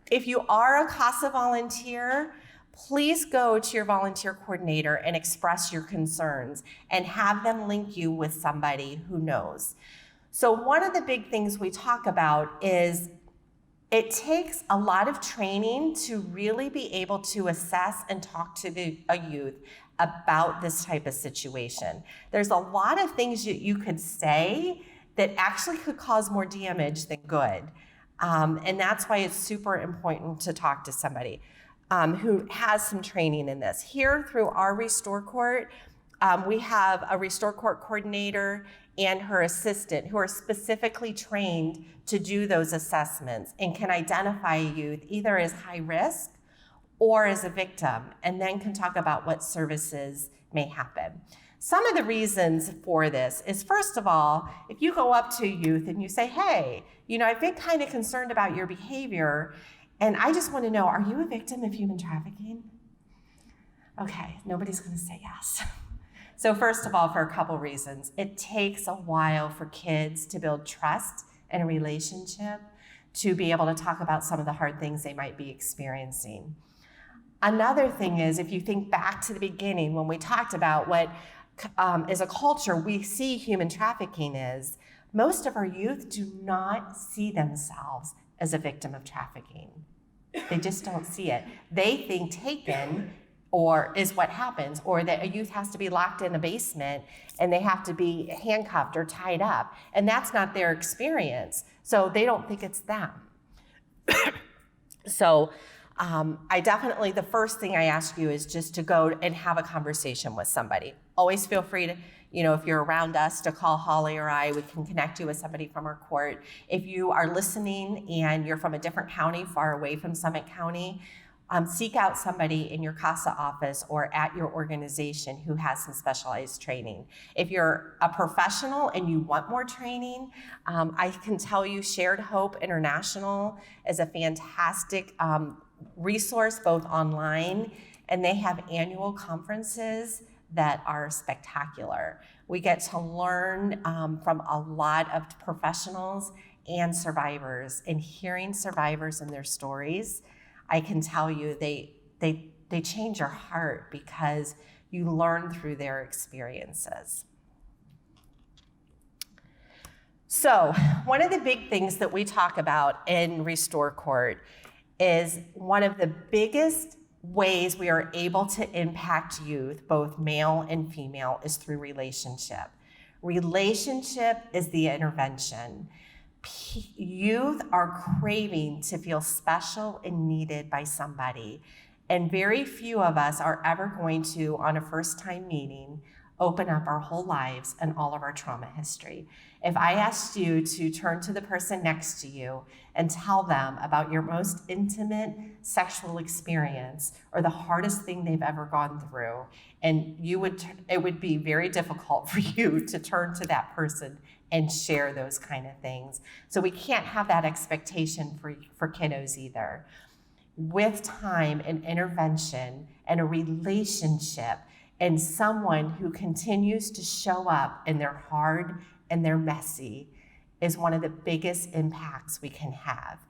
[SPEAKER 2] If you are a CASA volunteer, please go to your volunteer coordinator and express your concerns and have them link you with somebody who knows. So one of the big things we talk about is it takes a lot of training to really be able to assess and talk to a youth about this type of situation. There's a lot of things you could say that actually could cause more damage than good. And that's why it's super important to talk to somebody who has some training in this. Here through our Restore Court, we have a Restore Court coordinator and her assistant who are specifically trained to do those assessments and can identify a youth either as high risk or as a victim, and then can talk about what services may happen. Some of the reasons for this is, first of all, if you go up to a youth and you say, hey, I've been kind of concerned about your behavior, and I just want to know, are you a victim of human trafficking? Okay, nobody's going to say yes. So first of all, for a couple reasons, it takes a while for kids to build trust in a relationship to be able to talk about some of the hard things they might be experiencing. Another thing is, if you think back to the beginning when we talked about what as a culture we see human trafficking is, most of our youth do not see themselves as a victim of trafficking. They just don't see it. They think taken or is what happens, or that a youth has to be locked in a basement and they have to be handcuffed or tied up. And that's not their experience. So they don't think it's them. So I definitely, the first thing I ask you is just to go and have a conversation with somebody. Always feel free to, if you're around us, to call Holly or I. We can connect you with somebody from our court. If you are listening and you're from a different county, far away from Summit County, seek out somebody in your CASA office or at your organization who has some specialized training. If you're a professional and you want more training, I can tell you Shared Hope International is a fantastic resource, both online, and they have annual conferences that are spectacular. We get to learn from a lot of professionals and survivors, and hearing survivors and their stories, I can tell you they change your heart because you learn through their experiences. So one of the big things that we talk about in Restore Court is one of the biggest ways we are able to impact youth, both male and female, is through relationship. Relationship is the intervention. Youth are craving to feel special and needed by somebody, and very few of us are ever going to, on a first-time meeting, open up our whole lives and all of our trauma history. If I asked you to turn to the person next to you and tell them about your most intimate sexual experience or the hardest thing they've ever gone through, and it would be very difficult for you to turn to that person and share those kind of things. So we can't have that expectation for kiddos either. With time and intervention and a relationship and someone who continues to show up in their hard and their messy is one of the biggest impacts we can have.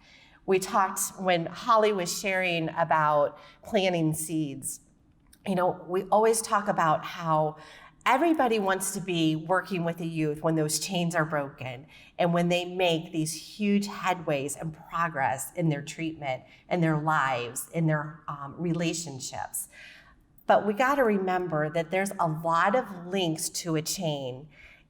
[SPEAKER 2] We talked when Holly was sharing about planting seeds. We always talk about how everybody wants to be working with the youth when those chains are broken and when they make these huge headways and progress in their treatment, in their lives, in their relationships. But we got to remember that there's a lot of links to a chain,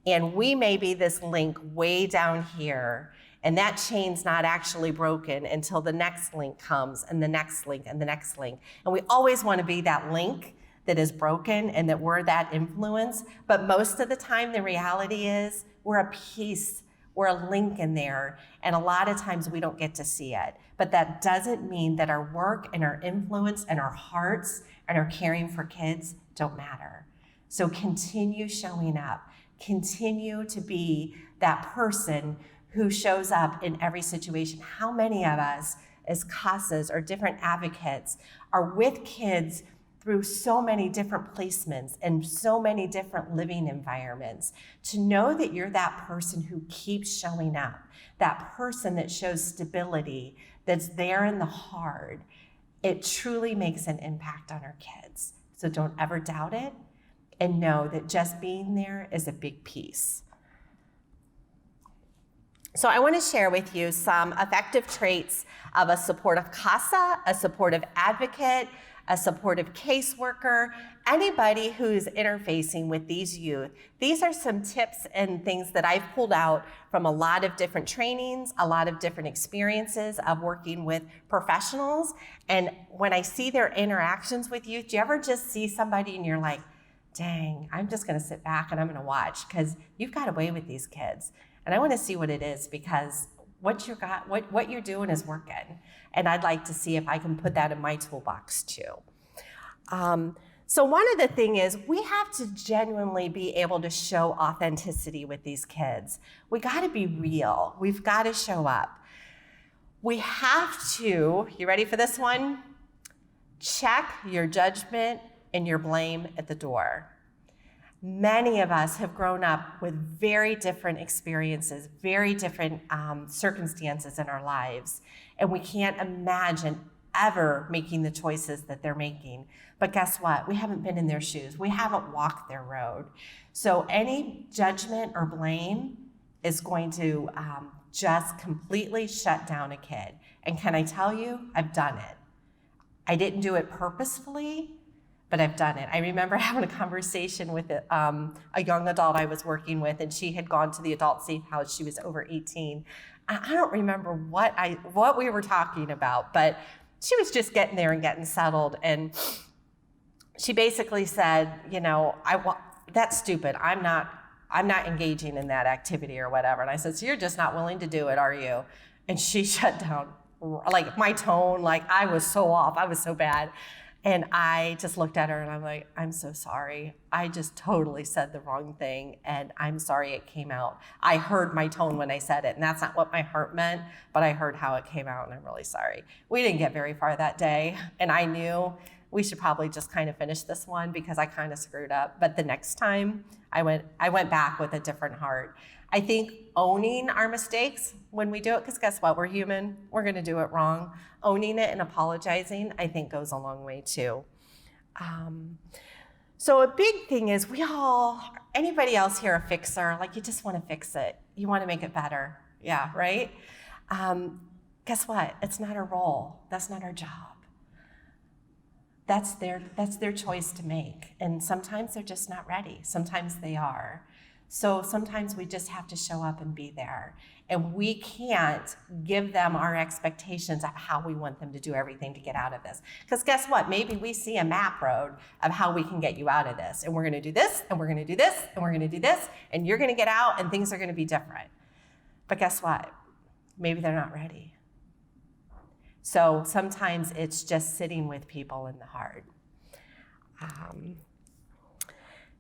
[SPEAKER 2] and we may be this link way down here, and that chain's not actually broken until the next link comes, and the next link, and the next link. And we always want to be that link that is broken and that we're that influence, but most of the time the reality is we're a piece, we're a link in there, and a lot of times we don't get to see it. But that doesn't mean that our work and our influence and our hearts and our caring for kids don't matter. So continue showing up. Continue to be that person who shows up in every situation. How many of us as CASAs or different advocates are with kids through so many different placements and so many different living environments, to know that you're that person who keeps showing up, that person that shows stability, that's there in the hard, it truly makes an impact on our kids. So don't ever doubt it, and know that just being there is a big piece. So I want to share with you some effective traits of a supportive CASA, a supportive advocate, a supportive caseworker, anybody who's interfacing with these youth. These are some tips and things that I've pulled out from a lot of different trainings, a lot of different experiences of working with professionals. And when I see their interactions with youth, do you ever just see somebody and you're like, dang, I'm just gonna sit back and I'm gonna watch, because you've got a way with these kids. And I wanna see what it is, because what you're doing is working. And I'd like to see if I can put that in my toolbox too. So one of the things is we have to genuinely be able to show authenticity with these kids. We gotta be real. We've gotta show up. We have to, you ready for this one? Check your judgment and your blame at the door. Many of us have grown up with very different experiences, very different circumstances in our lives, and we can't imagine ever making the choices that they're making. But guess what? We haven't been in their shoes. We haven't walked their road. So any judgment or blame is going to just completely shut down a kid. And can I tell you, I've done it. I didn't do it purposefully, but I've done it. I remember having a conversation with a young adult I was working with, and she had gone to the adult safe house. She was over 18. I don't remember what we were talking about, but she was just getting there and getting settled. And she basically said,
[SPEAKER 3] that's stupid. I'm not engaging in that activity or whatever. And I said, so you're just not willing to do it, are you? And she shut down, like my tone, like I was so off, I was so bad. And I just looked at her and I'm like, I'm so sorry. I just totally said the wrong thing and I'm sorry it came out. I heard my tone when I said it and that's not what my heart meant, but I heard how it came out and I'm really sorry. We didn't get very far that day and I knew we should probably just kind of finish this one because I kind of screwed up. But the next time I went back with a different heart. I think owning our mistakes when we do it, because guess what, we're human, we're gonna do it wrong. Owning it and apologizing, I think goes a long way too. So a big thing is anybody else here a fixer, like you just wanna fix it. You wanna make it better, yeah, right? Guess what, it's not our role, that's not our job. That's their choice to make. And sometimes they're just not ready, sometimes they are. So sometimes we just have to show up and be there. And we can't give them our expectations of how we want them to do everything to get out of this. Because guess what? Maybe we see a map road of how we can get you out of this. And we're gonna do this, and we're gonna do this, and we're gonna do this, and you're gonna get out, and things are gonna be different. But guess what? Maybe they're not ready. So sometimes it's just sitting with people in the heart.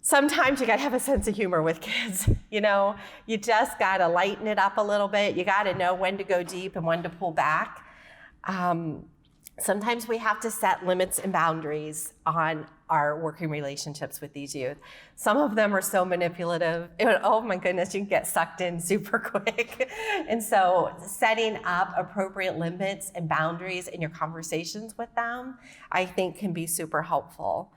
[SPEAKER 3] Sometimes you gotta have a sense of humor with kids, you know? You just gotta lighten it up a little bit. You gotta know when to go deep and when to pull back. Sometimes we have to set limits and boundaries on our working relationships with these youth. Some of them are so manipulative. Oh my goodness, you can get sucked in super quick. And so setting up appropriate limits and boundaries in your conversations with them, I think can be super helpful.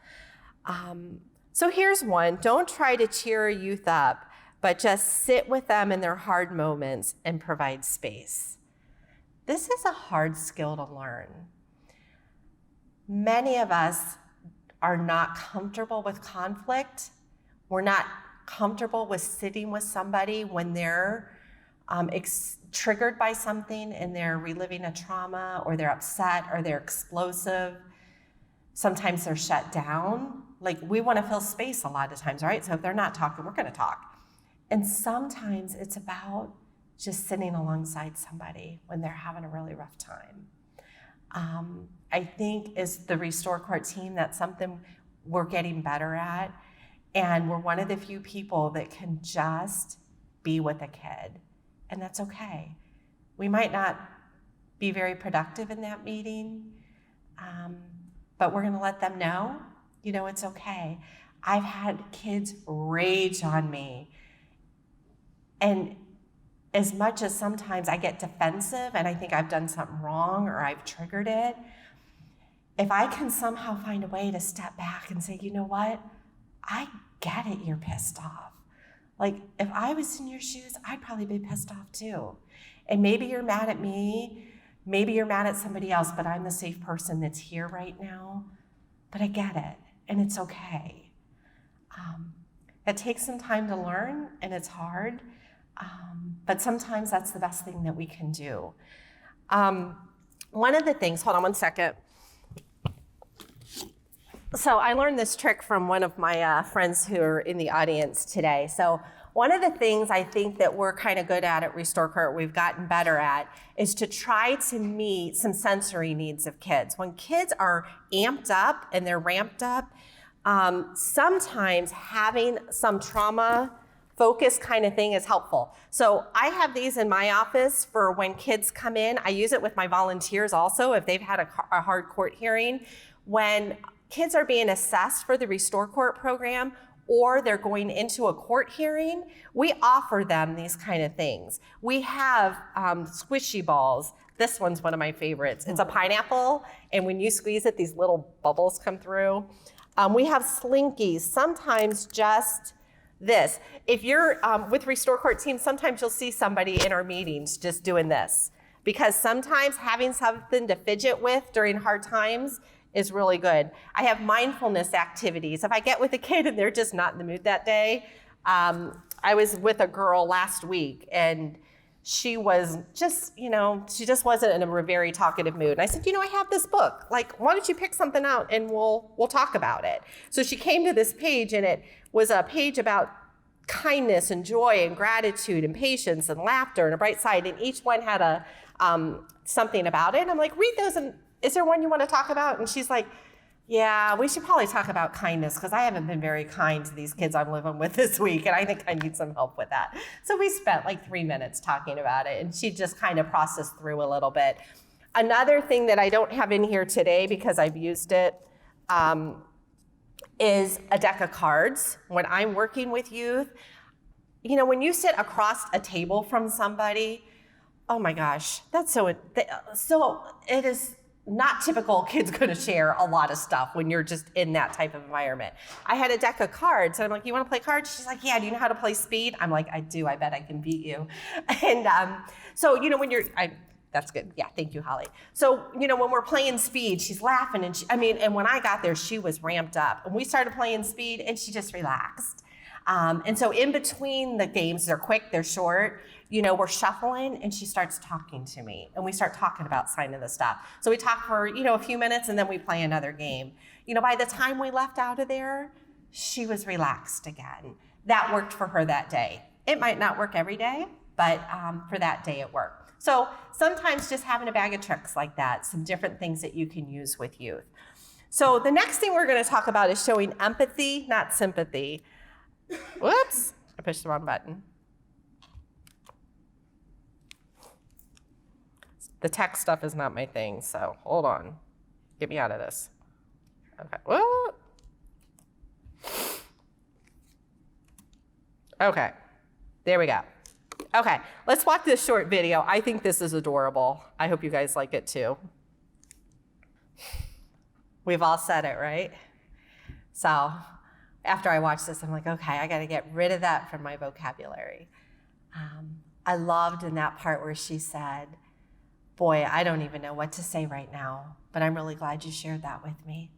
[SPEAKER 3] So here's one, don't try to cheer a youth up, but just sit with them in their hard moments and provide space. This is a hard skill to learn. Many of us are not comfortable with conflict. We're not comfortable with sitting with somebody when they're triggered by something and they're reliving a trauma or they're upset or they're explosive. Sometimes they're shut down. Like we want to fill space a lot of times, right? So if they're not talking, we're going to talk. And sometimes it's about just sitting alongside somebody when they're having a really rough time. I think as the Restore Court team, that's something we're getting better at. And we're one of the few people that can just be with a kid. And that's okay. We might not be very productive in that meeting, but we're gonna let them know, you know, it's okay. I've had kids rage on me. And as much as sometimes I get defensive and I think I've done something wrong or I've triggered it, if I can somehow find a way to step back and say, you know what, I get it, you're pissed off. Like, if I was in your shoes, I'd probably be pissed off too. And maybe you're mad at me, maybe you're mad at somebody else, but I'm the safe person that's here right now. But I get it, and it's okay. It takes some time to learn, and it's hard, but sometimes that's the best thing that we can do. One of the things, hold on one second. So I learned this trick from one of my friends who are in the audience today. So one of the things I think that we're kind of good at Restore Court, we've gotten better at, is to try to meet some sensory needs of kids. When kids are amped up and they're ramped up, sometimes having some trauma focus kind of thing is helpful. So I have these in my office for when kids come in. I use it with my volunteers also if they've had a hard court hearing. When kids are being assessed for the Restore Court program or they're going into a court hearing, we offer them these kind of things. We have squishy balls. This one's one of my favorites. It's a pineapple, and when you squeeze it, these little bubbles come through. We have slinkies, sometimes just this. If you're with Restore Court team, sometimes you'll see somebody in our meetings just doing this, because sometimes having something to fidget with during hard times is really good. I have mindfulness activities. If I get with a kid and they're just not in the mood that day, I was with a girl last week and she was just, she just wasn't in a very talkative mood. And I said, I have this book. Like, why don't you pick something out and we'll talk about it? So she came to this page and it was a page about kindness and joy and gratitude and patience and laughter and a bright side, and each one had a something about it. And I'm like, read those, and is there one you want to talk about? And she's like, yeah, we should probably talk about kindness because I haven't been very kind to these kids I'm living with this week, and I think I need some help with that. So we spent like 3 minutes talking about it, and she just kind of processed through a little bit. Another thing that I don't have in here today because I've used it is a deck of cards. When I'm working with youth, you know, when you sit across a table from somebody, oh my gosh, that's so it is not typical kids going to share a lot of stuff when you're just in that type of environment. I had a deck of cards, and I'm like, you want to play cards? She's like, yeah, do you know how to play speed? I'm like, I do, I bet I can beat you. And so, you know, when that's good. Yeah, thank you, Holly. So, you know, when we're playing speed, she's laughing, and and when I got there, she was ramped up. And we started playing speed, and she just relaxed. And so in between the games, they're quick, they're short, you know, we're shuffling, and she starts talking to me, and we start talking about signing the stop. So we talk for, you know, a few minutes, and then we play another game. You know, by the time we left out of there, she was relaxed again. That worked for her that day. It might not work every day, but for that day it worked. So sometimes just having a bag of tricks like that, some different things that you can use with youth. So the next thing we're going to talk about is showing empathy, not sympathy. Whoops, I pushed the wrong button. The tech stuff is not my thing, so hold on. Get me out of this. Okay. Whoa. Okay, there we go. Okay, let's watch this short video. I think this is adorable. I hope you guys like it too. We've all said it, right? So after I watched this, I'm like, okay, I got to get rid of that from my vocabulary. I loved in that part where she said, boy, I don't even know what to say right now, but I'm really glad you shared that with me.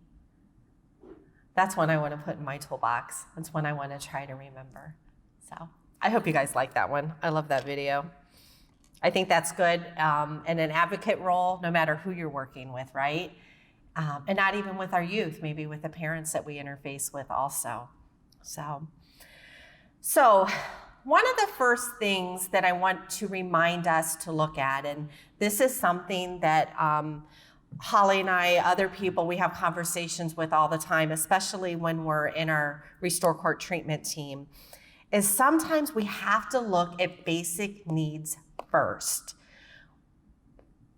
[SPEAKER 3] That's one I want to put in my toolbox. That's one I want to try to remember. So I hope you guys like that one. I love that video. I think that's good in an advocate role, no matter who you're working with, right? And not even with our youth, maybe with the parents that we interface with also. So one of the first things that I want to remind us to look at, and this is something that Holly and I, other people we have conversations with all the time, especially when we're in our Restore Court treatment team, is sometimes we have to look at basic needs first.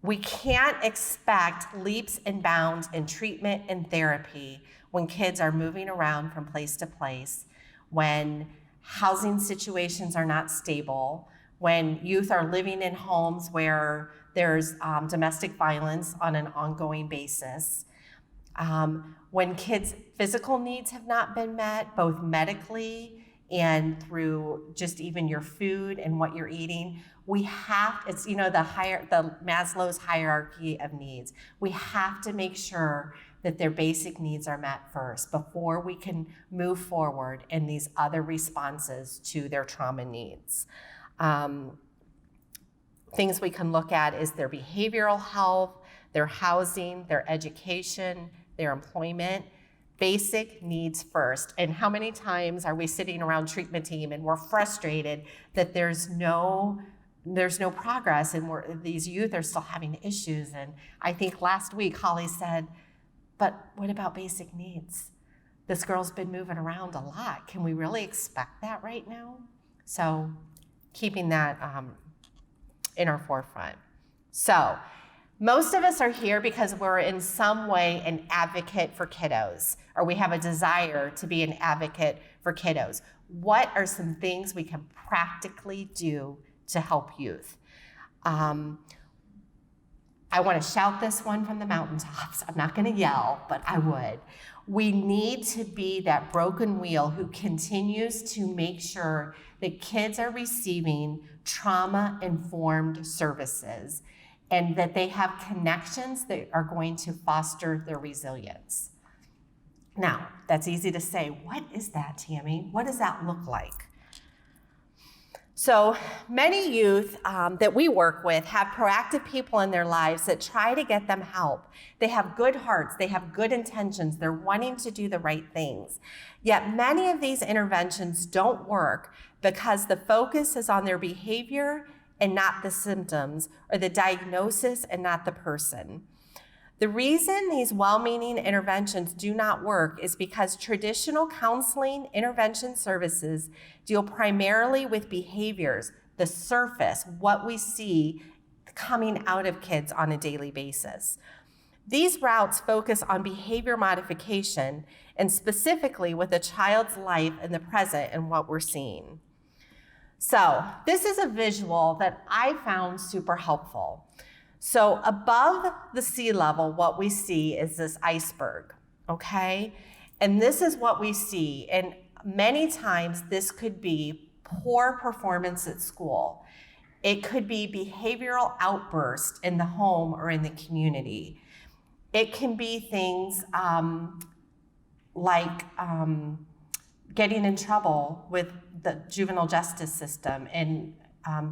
[SPEAKER 3] We can't expect leaps and bounds in treatment and therapy when kids are moving around from place to place, when housing situations are not stable, when youth are living in homes where there's domestic violence on an ongoing basis, when kids' physical needs have not been met, both medically and through just even your food and what you're eating. It's, you know, the Maslow's hierarchy of needs. We have to make sure that their basic needs are met first before we can move forward in these other responses to their trauma needs. Things we can look at is their behavioral health, their housing, their education, their employment. Basic needs first. And how many times are we sitting around treatment team and we're frustrated that there's no progress and these youth are still having issues? And I think last week Holly said, but what about basic needs? This girl's been moving around a lot. Can we really expect that right now? So keeping that in our forefront. So most of us are here because we're in some way an advocate for kiddos, or we have a desire to be an advocate for kiddos. What are some things we can practically do to help youth? I want to shout this one from the mountaintops. I'm not going to yell, but I would. We need to be that broken wheel who continues to make sure that kids are receiving trauma-informed services and that they have connections that are going to foster their resilience. Now, that's easy to say. What is that, Tammy? What does that look like? So many youth that we work with have proactive people in their lives that try to get them help. They have good hearts, they have good intentions, they're wanting to do the right things. Yet many of these interventions don't work because the focus is on their behavior and not the symptoms, or the diagnosis and not the person. The reason these well-meaning interventions do not work is because traditional counseling intervention services deal primarily with behaviors, the surface, what we see coming out of kids on a daily basis. These routes focus on behavior modification and specifically with a child's life in the present and what we're seeing. So this is a visual that I found super helpful. So above the sea level, what we see is this iceberg, okay? And this is what we see. And many times this could be poor performance at school. It could be behavioral outburst in the home or in the community. It can be things like getting in trouble with the juvenile justice system and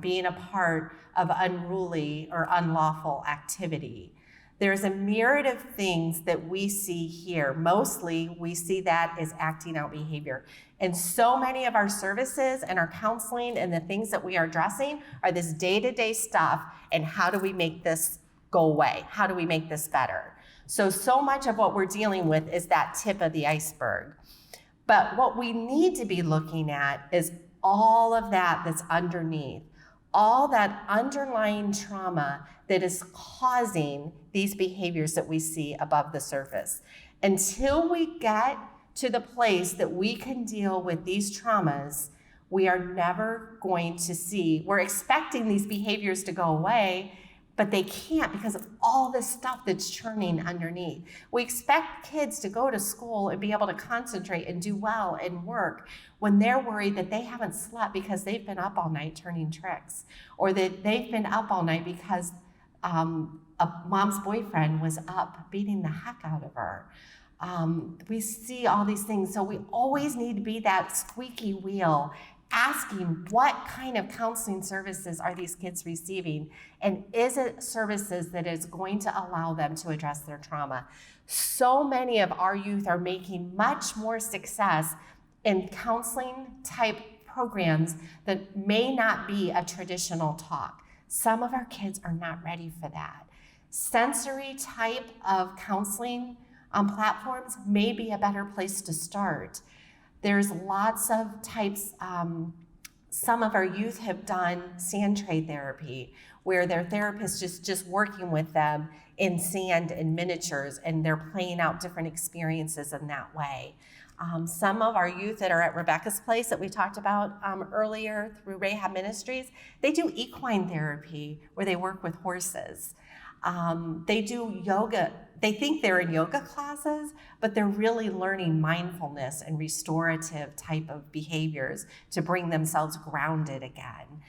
[SPEAKER 3] being a part of unruly or unlawful activity. There's a myriad of things that we see here. Mostly, we see that as acting out behavior. And so many of our services and our counseling and the things that we are addressing are this day-to-day stuff, and how do we make this go away? How do we make this better? So much of what we're dealing with is that tip of the iceberg. But what we need to be looking at is all of that that's underneath, all that underlying trauma that is causing these behaviors that we see above the surface. Until we get to the place that we can deal with these traumas, we are never going to see, we're expecting these behaviors to go away, but they can't because of all this stuff that's churning underneath. We expect kids to go to school and be able to concentrate and do well and work when they're worried that they haven't slept because they've been up all night turning tricks, or that they've been up all night because a mom's boyfriend was up beating the heck out of her. We see all these things, so we always need to be that squeaky wheel, asking what kind of counseling services are these kids receiving, and is it services that is going to allow them to address their trauma? So many of our youth are making much more success in counseling type programs that may not be a traditional talk. Some of our kids are not ready for that. Sensory type of counseling platforms may be a better place to start. There's lots of types. Some of our youth have done sand trade therapy, where their therapist is just working with them in sand and miniatures, and they're playing out different experiences in that way. Some of our youth that are at Rebecca's Place that we talked about earlier through Rahab Ministries, they do equine therapy where they work with horses. They do yoga. They think they're in yoga classes, but they're really learning mindfulness and restorative type of behaviors to bring themselves grounded again.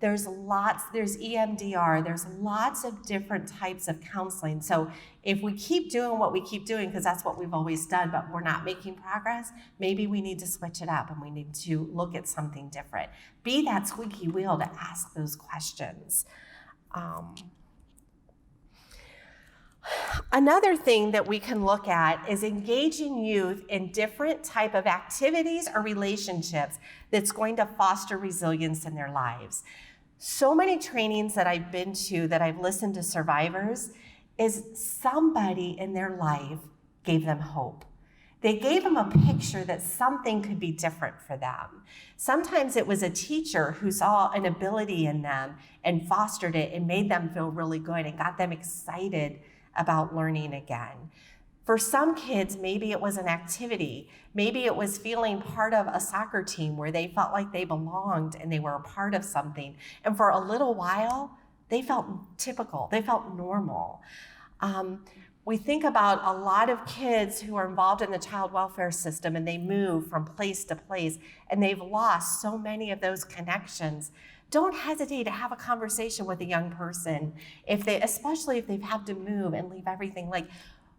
[SPEAKER 3] There's EMDR, there's lots of different types of counseling. So if we keep doing what we keep doing, because that's what we've always done, but we're not making progress, maybe we need to switch it up and we need to look at something different. Be that squeaky wheel to ask those questions. Another thing that we can look at is engaging youth in different type of activities or relationships that's going to foster resilience in their lives. So many trainings that I've been to, that I've listened to survivors, is somebody in their life gave them hope. They gave them a picture that something could be different for them. Sometimes it was a teacher who saw an ability in them and fostered it and made them feel really good and got them excited about learning again. For some kids, maybe it was an activity. Maybe it was feeling part of a soccer team where they felt like they belonged and they were a part of something. And for a little while, they felt typical, they felt normal. We think about a lot of kids who are involved in the child welfare system and they move from place to place and they've lost so many of those connections. Don't hesitate to have a conversation with a young person, especially if they've had to move and leave everything. Like,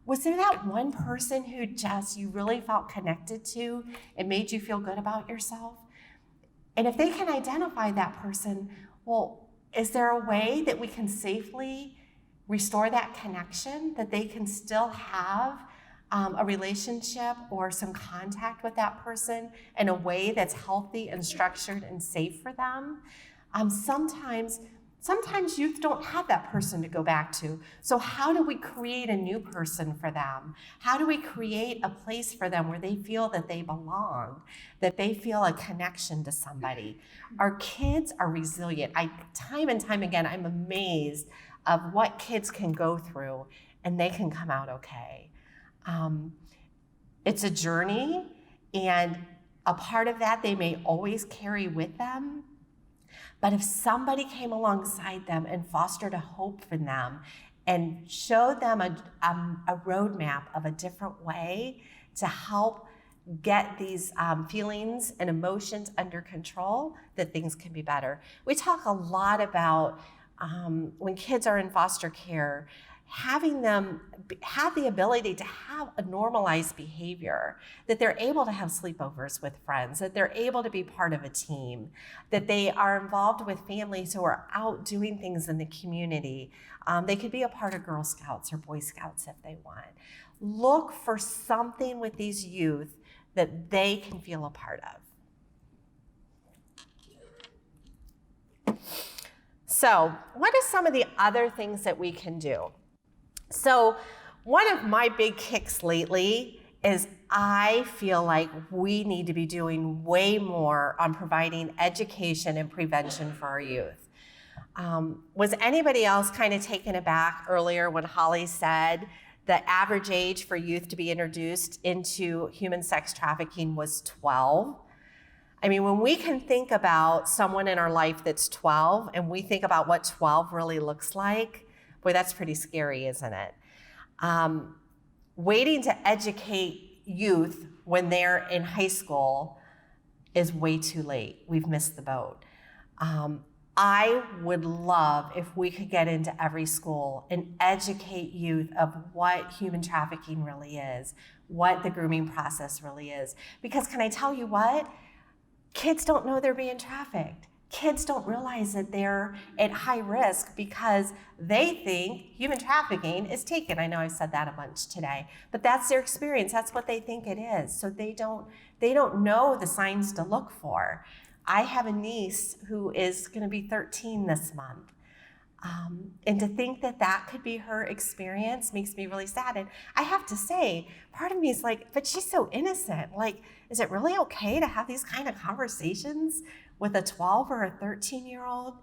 [SPEAKER 3] was there that one person who just you really felt connected to and made you feel good about yourself? And if they can identify that person, well, is there a way that we can safely restore that connection, that they can still have a relationship or some contact with that person in a way that's healthy and structured and safe for them? Sometimes youth don't have that person to go back to. So how do we create a new person for them? How do we create a place for them where they feel that they belong, that they feel a connection to somebody? Our kids are resilient. Time and time again, I'm amazed of what kids can go through and they can come out okay. It's a journey, and a part of that they may always carry with them. But if somebody came alongside them and fostered a hope for them and showed them a roadmap of a different way to help get these feelings and emotions under control, that things can be better. We talk a lot about when kids are in foster care, having them have the ability to have a normalized behavior, that they're able to have sleepovers with friends, that they're able to be part of a team, that they are involved with families who are out doing things in the community. They could be a part of Girl Scouts or Boy Scouts if they want. Look for something with these youth that they can feel a part of. So, what are some of the other things that we can do? So one of my big kicks lately is I feel like we need to be doing way more on providing education and prevention for our youth. Was anybody else kind of taken aback earlier when Holly said the average age for youth to be introduced into human sex trafficking was 12? I mean, when we can think about someone in our life that's 12 and we think about what 12 really looks like, boy, that's pretty scary, isn't it? Waiting to educate youth when they're in high school is way too late. We've missed the boat. I would love if we could get into every school and educate youth of what human trafficking really is, what the grooming process really is. Because can I tell you what? Kids don't know they're being trafficked. Kids don't realize that they're at high risk because they think human trafficking is taken. I know I've said that a bunch today, but that's their experience. That's what they think it is. So they don't know the signs to look for. I have a niece who is going to be 13 this month. And to think that that could be her experience makes me really sad. And I have to say, part of me is like, but she's so innocent. Like, is it really okay to have these kind of conversations with a 12 or a 13-year-old?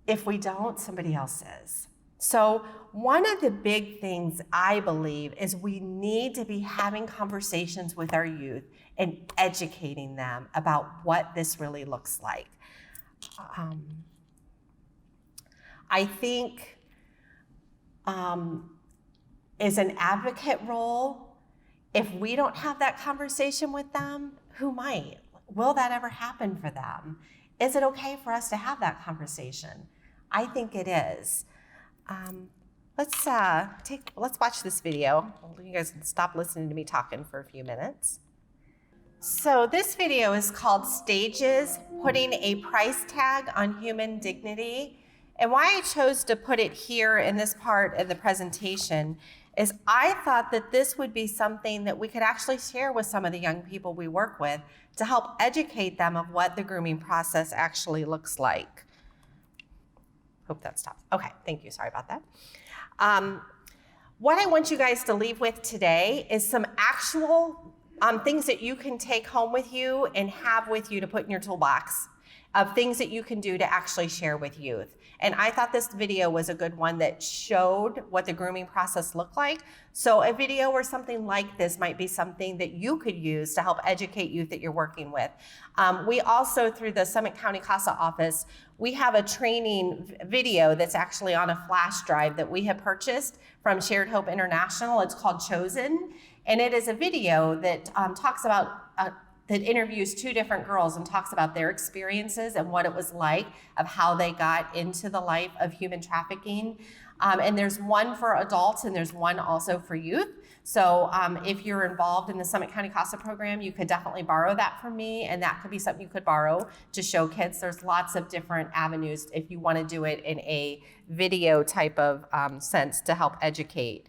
[SPEAKER 3] If we don't, somebody else is. So one of the big things I believe is we need to be having conversations with our youth and educating them about what this really looks like. I think is an advocate role, if we don't have that conversation with them, who might? Will that ever happen for them? Is it okay for us to have that conversation? I think it is. Let's watch this video. You guys can stop listening to me talking for a few minutes. So this video is called Stages, Putting a Price Tag on Human Dignity. And why I chose to put it here in this part of the presentation is I thought that this would be something that we could actually share with some of the young people we work with to help educate them of what the grooming process actually looks like. Hope that stops. Okay, thank you, sorry about that. What I want you guys to leave with today is some actual things that you can take home with you and have with you to put in your toolbox of things that you can do to actually share with youth. And I thought this video was a good one that showed what the grooming process looked like. So a video or something like this might be something that you could use to help educate youth that you're working with. We also, through the Summit County CASA office, we have a training video that's actually on a flash drive that we have purchased from Shared Hope International. It's called Chosen. And it is a video that talks about that interviews two different girls and talks about their experiences and what it was like of how they got into the life of human trafficking. And there's one for adults and there's one also for youth. So if you're involved in the Summit County CASA program, you could definitely borrow that from me, and that could be something you could borrow to show kids. There's lots of different avenues if you want to do it in a video type of sense to help educate.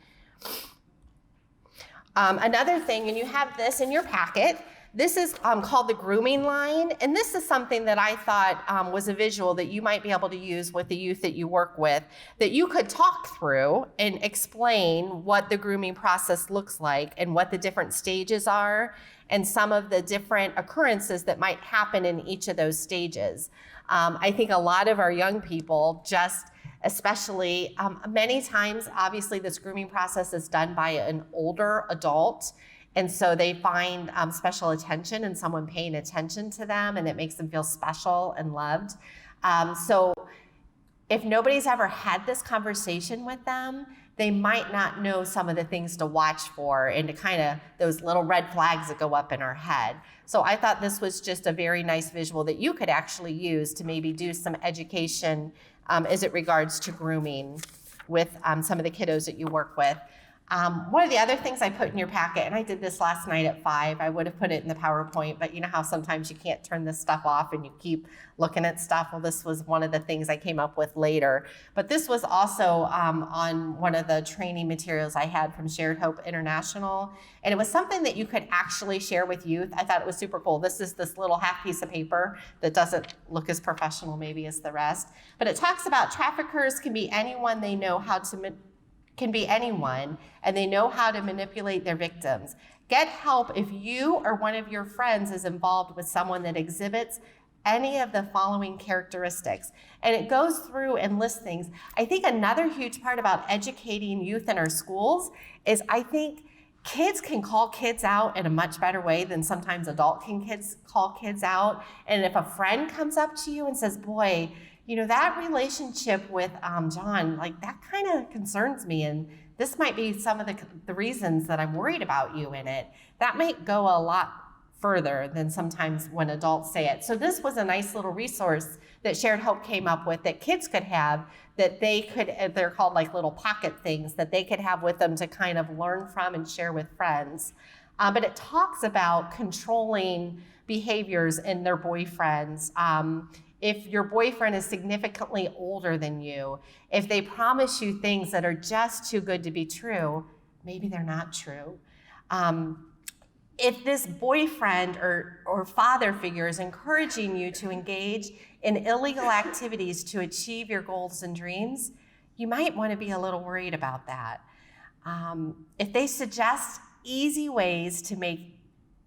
[SPEAKER 3] Another thing, and you have this in your packet, this is called the grooming line, and this is something that I thought was a visual that you might be able to use with the youth that you work with, that you could talk through and explain what the grooming process looks like and what the different stages are and some of the different occurrences that might happen in each of those stages. I think a lot of our young people just especially, many times, obviously this grooming process is done by an older adult, and so they find special attention and someone paying attention to them, and it makes them feel special and loved. So if nobody's ever had this conversation with them, they might not know some of the things to watch for and to kind of those little red flags that go up in our head. So I thought this was just a very nice visual that you could actually use to maybe do some education as it regards to grooming with some of the kiddos that you work with. One of the other things I put in your packet, and I did this last night at 5, I would have put it in the PowerPoint, but you know how sometimes you can't turn this stuff off and you keep looking at stuff? Well, this was one of the things I came up with later. But this was also on one of the training materials I had from Shared Hope International, and it was something that you could actually share with youth. I thought it was super cool. This is this little half piece of paper that doesn't look as professional maybe as the rest, but it talks about traffickers can be anyone they know how to can be anyone, and they know how to manipulate their victims. Get help if you or one of your friends is involved with someone that exhibits any of the following characteristics. And it goes through and lists things. I think another huge part about educating youth in our schools is I think kids can call kids out in a much better way than sometimes kids call kids out. And if a friend comes up to you and says, boy, you know, that relationship with John, like that kind of concerns me, and this might be some of the reasons that I'm worried about you in it. That might go a lot further than sometimes when adults say it. So this was a nice little resource that Shared Hope came up with that kids could have, that they could, they're called like little pocket things that they could have with them to kind of learn from and share with friends. But it talks about controlling behaviors in their boyfriends. If your boyfriend is significantly older than you, if they promise you things that are just too good to be true, maybe they're not true. If this boyfriend or father figure is encouraging you to engage in illegal activities to achieve your goals and dreams, you might want to be a little worried about that. If they suggest easy ways to make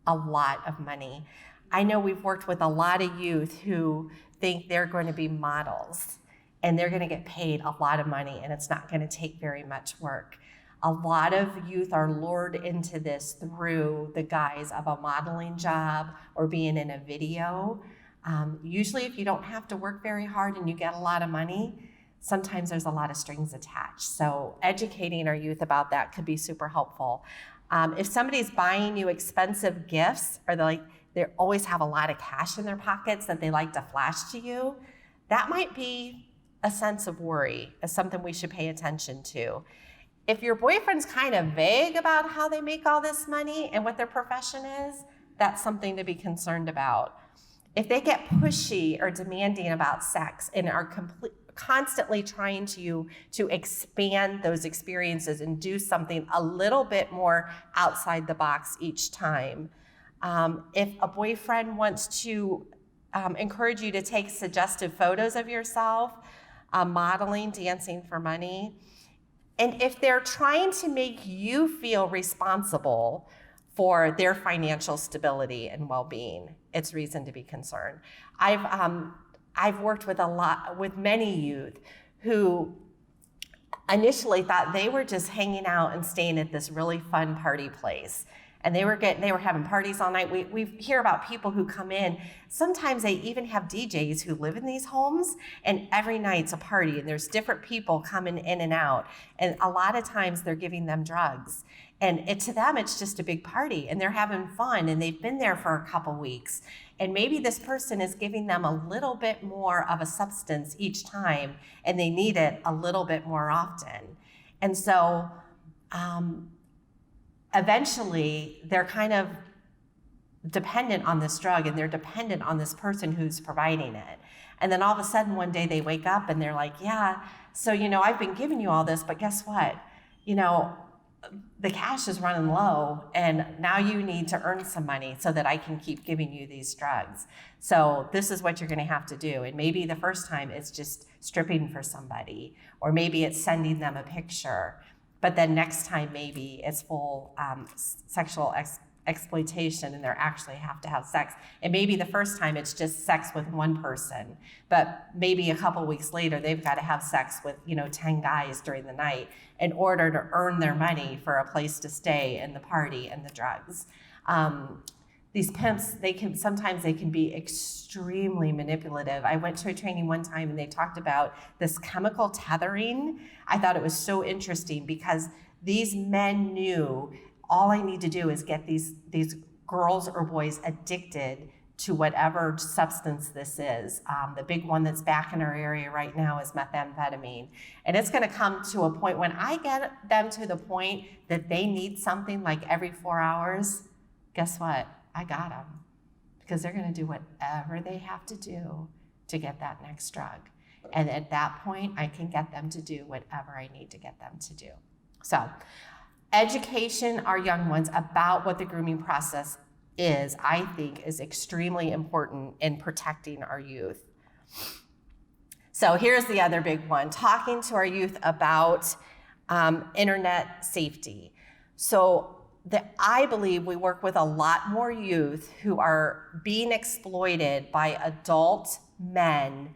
[SPEAKER 3] a lot of money, I know we've worked with a lot of youth who think they're going to be models and they're going to get paid a lot of money and it's not going to take very much work. A lot of youth are lured into this through the guise of a modeling job or being in a video. Usually if you don't have to work very hard and you get a lot of money, sometimes there's a lot of strings attached. So educating our youth about that could be super helpful. If somebody's buying you expensive gifts, or they always have a lot of cash in their pockets that they like to flash to you, that might be a sense of worry, as something we should pay attention to. If your boyfriend's kind of vague about how they make all this money and what their profession is, that's something to be concerned about. If they get pushy or demanding about sex and are constantly trying to expand those experiences and do something a little bit more outside the box each time. If a boyfriend wants to encourage you to take suggestive photos of yourself, modeling, dancing for money, and if they're trying to make you feel responsible for their financial stability and well-being, it's reason to be concerned. I've worked with many youth who initially thought they were just hanging out and staying at this really fun party place. And they were having parties all night. We hear about people who come in. Sometimes they even have DJs who live in these homes, and every night's a party, and there's different people coming in and out. And a lot of times they're giving them drugs. And to them, it's just a big party, and they're having fun, and they've been there for a couple weeks. And maybe this person is giving them a little bit more of a substance each time, and they need it a little bit more often. And so, eventually, they're kind of dependent on this drug, and they're dependent on this person who's providing it. And then all of a sudden, one day they wake up and they're like, yeah, so, I've been giving you all this, but guess what? The cash is running low, and now you need to earn some money so that I can keep giving you these drugs. So this is what you're going to have to do. And maybe the first time it's just stripping for somebody, or maybe it's sending them a picture. But then next time, maybe it's full sexual exploitation, and they actually have to have sex. And maybe the first time it's just sex with one person, but maybe a couple weeks later, they've got to have sex with, 10 guys during the night in order to earn their money for a place to stay and the party and the drugs. These pimps, sometimes they can be extremely manipulative. I went to a training one time and they talked about this chemical tethering. I thought it was so interesting because these men knew all I need to do is get these girls or boys addicted to whatever substance this is. The big one that's back in our area right now is methamphetamine. And it's gonna come to a point when I get them to the point that they need something like every 4 hours, guess what? I got them. Because they're gonna do whatever they have to do to get that next drug. And at that point, I can get them to do whatever I need to get them to do. So, education our young ones about what the grooming process is, I think, is extremely important in protecting our youth. So here's the other big one, talking to our youth about internet safety. So I believe we work with a lot more youth who are being exploited by adult men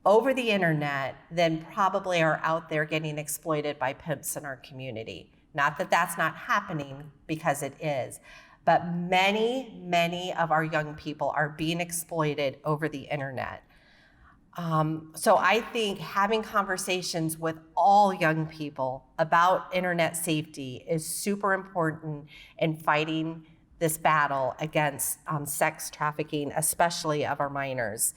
[SPEAKER 3] over the internet than probably are out there getting exploited by pimps in our community. Not that that's not happening, because it is, but many, many of our young people are being exploited over the internet. So I think having conversations with all young people about internet safety is super important in fighting this battle against sex trafficking, especially of our minors.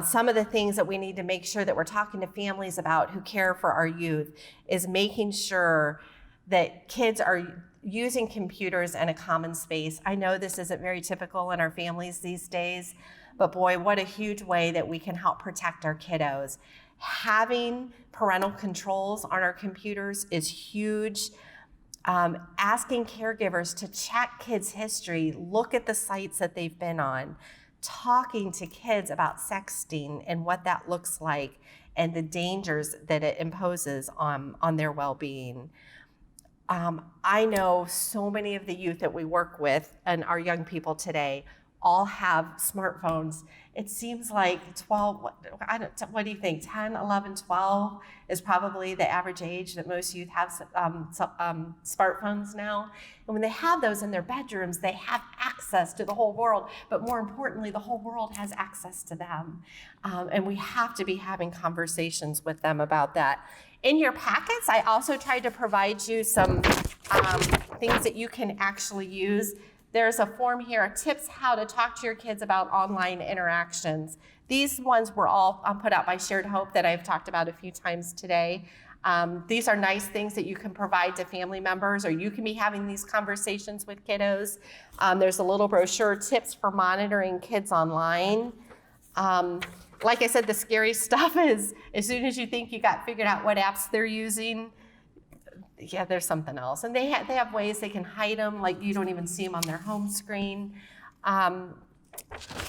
[SPEAKER 3] Some of the things that we need to make sure that we're talking to families about who care for our youth is making sure that kids are using computers in a common space. I know this isn't very typical in our families these days, but boy, what a huge way that we can help protect our kiddos. Having parental controls on our computers is huge. Asking caregivers to check kids' history, look at the sites that they've been on, talking to kids about sexting and what that looks like and the dangers that it imposes on their well-being. I know so many of the youth that we work with and our young people today all have smartphones. It seems like 12, what do you think, 10, 11, 12 is probably the average age that most youth have smartphones now. And when they have those in their bedrooms, they have access to the whole world, but more importantly, the whole world has access to them. And we have to be having conversations with them about that. In your packets, I also tried to provide you some things that you can actually use. There's a form here, tips how to talk to your kids about online interactions. These ones were all put out by Shared Hope that I've talked about a few times today. These are nice things that you can provide to family members, or you can be having these conversations with kiddos. There's a little brochure, tips for monitoring kids online. Like I said, the scary stuff is as soon as you think you got figured out what apps they're using, yeah, there's something else. And they have ways they can hide them, like you don't even see them on their home screen.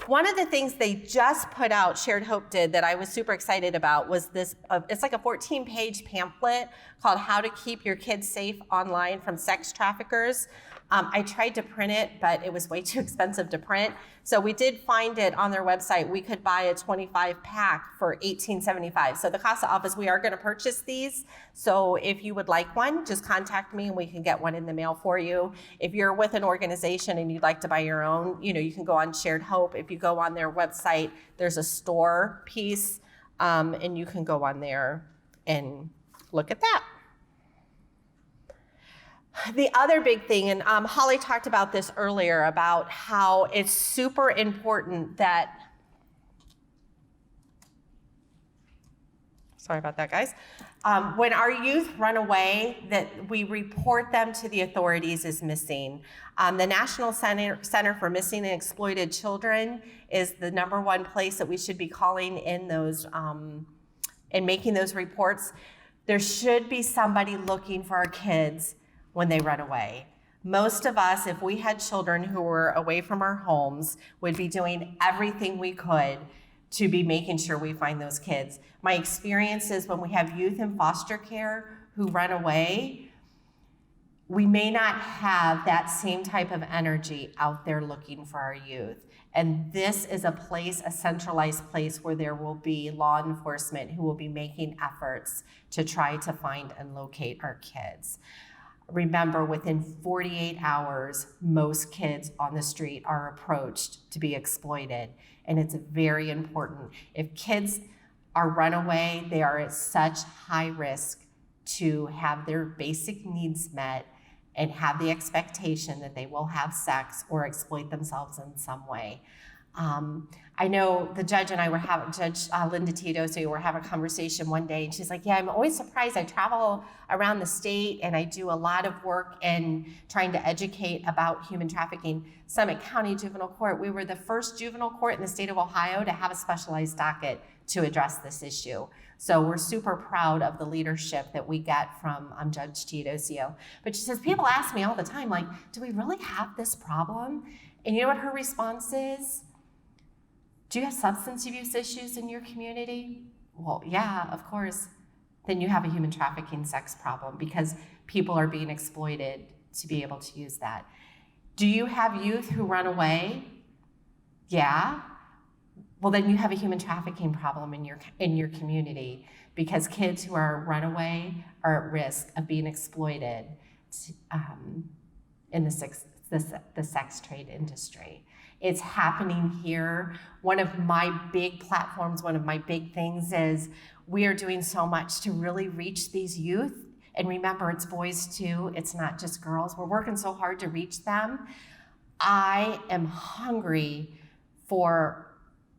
[SPEAKER 3] One of the things they just put out, Shared Hope did, that I was super excited about was this, it's like a 14-page pamphlet called How to Keep Your Kids Safe Online from Sex Traffickers. I tried to print it, but it was way too expensive to print. So we did find it on their website. We could buy a 25 pack for $18.75. So the CASA office, we are going to purchase these. So if you would like one, just contact me and we can get one in the mail for you. If you're with an organization and you'd like to buy your own, you can go on Shared Hope. If you go on their website, there's a store piece, and you can go on there and look at that. The other big thing, and Holly talked about this earlier, about how it's super important that, sorry about that, guys, when our youth run away, that we report them to the authorities as missing. The National Center for Missing and Exploited Children is the #1 place that we should be calling in those and making those reports. There should be somebody looking for our kids when they run away. Most of us, if we had children who were away from our homes, would be doing everything we could to be making sure we find those kids. My experience is when we have youth in foster care who run away, we may not have that same type of energy out there looking for our youth. And this is a place, a centralized place, where there will be law enforcement who will be making efforts to try to find and locate our kids. Remember, within 48 hours, most kids on the street are approached to be exploited. And it's very important. If kids are runaway, they are at such high risk to have their basic needs met and have the expectation that they will have sex or exploit themselves in some way. I know the judge and I were having, Judge Linda Teodosi, were having a conversation one day, and she's like, yeah, I'm always surprised. I travel around the state and I do a lot of work in trying to educate about human trafficking. Summit County Juvenile Court, we were the first juvenile court in the state of Ohio to have a specialized docket to address this issue. So we're super proud of the leadership that we get from Judge Teodosio. But she says, people ask me all the time, like, do we really have this problem? And you know what her response is? Do you have substance abuse issues in your community? Well, yeah, of course. Then you have a human trafficking sex problem because people are being exploited to be able to use that. Do you have youth who run away? Yeah. Well, then you have a human trafficking problem in your community because kids who are runaway are at risk of being exploited in the sex trade industry. It's happening here. One of my big platforms, one of my big things is we are doing so much to really reach these youth. And remember, it's boys too. It's not just girls. We're working so hard to reach them. I am hungry for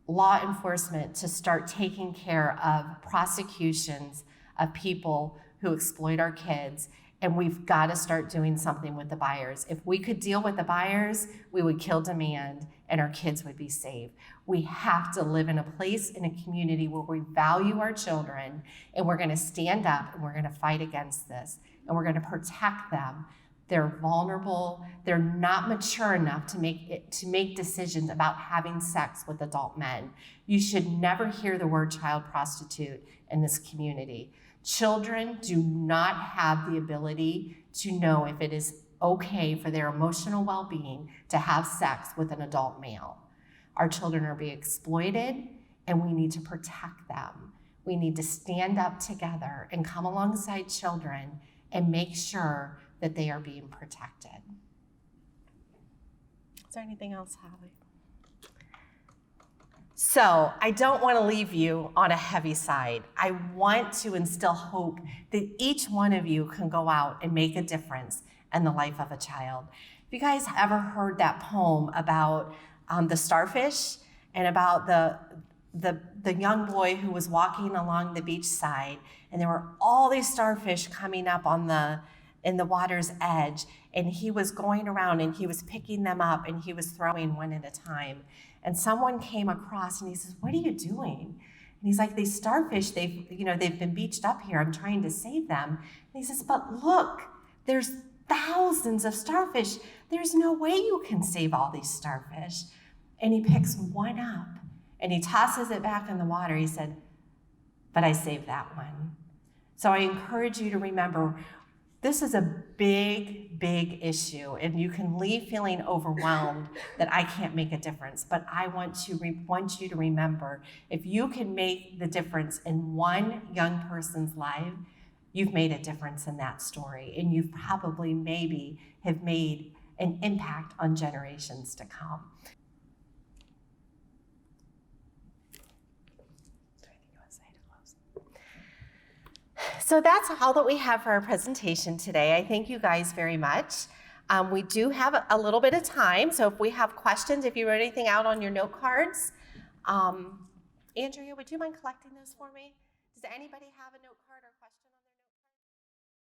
[SPEAKER 3] law enforcement to start taking care of prosecutions of people who exploit our kids. And we've got to start doing something with the buyers. If we could deal with the buyers, we would kill demand and our kids would be saved. We have to live in a place, in a community where we value our children, and we're going to stand up and we're going to fight against this, and we're going to protect them. They're vulnerable. They're not mature enough to make decisions about having sex with adult men. You should never hear the word child prostitute in this community. Children do not have the ability to know if it is okay for their emotional well-being to have sex with an adult male. Our children are being exploited, and we need to protect them. We need to stand up together and come alongside children and make sure that they are being protected. Is there anything else, Holly? So I don't want to leave you on a heavy side. I want to instill hope that each one of you can go out and make a difference in the life of a child. Have you guys ever heard that poem about the starfish and about the young boy who was walking along the beach side, and there were all these starfish coming up in the water's edge, and he was going around and he was picking them up and he was throwing one at a time. And someone came across and he says, "What are you doing?" And he's like, "These starfish, they've been beached up here. I'm trying to save them." And he says, "But look, there's thousands of starfish. There's no way you can save all these starfish." And he picks one up and he tosses it back in the water. He said, "But I saved that one." So I encourage you to remember, This is a big, big issue, and you can leave feeling overwhelmed that I can't make a difference. But I want you to remember, if you can make the difference in one young person's life, you've made a difference in that story, and you probably maybe have made an impact on generations to come. So that's all that we have for our presentation today. I thank you guys very much. We do have a little bit of time, so if we have questions, if you wrote anything out on your note cards, Andrea, would you mind collecting those for me? Does anybody have a note card?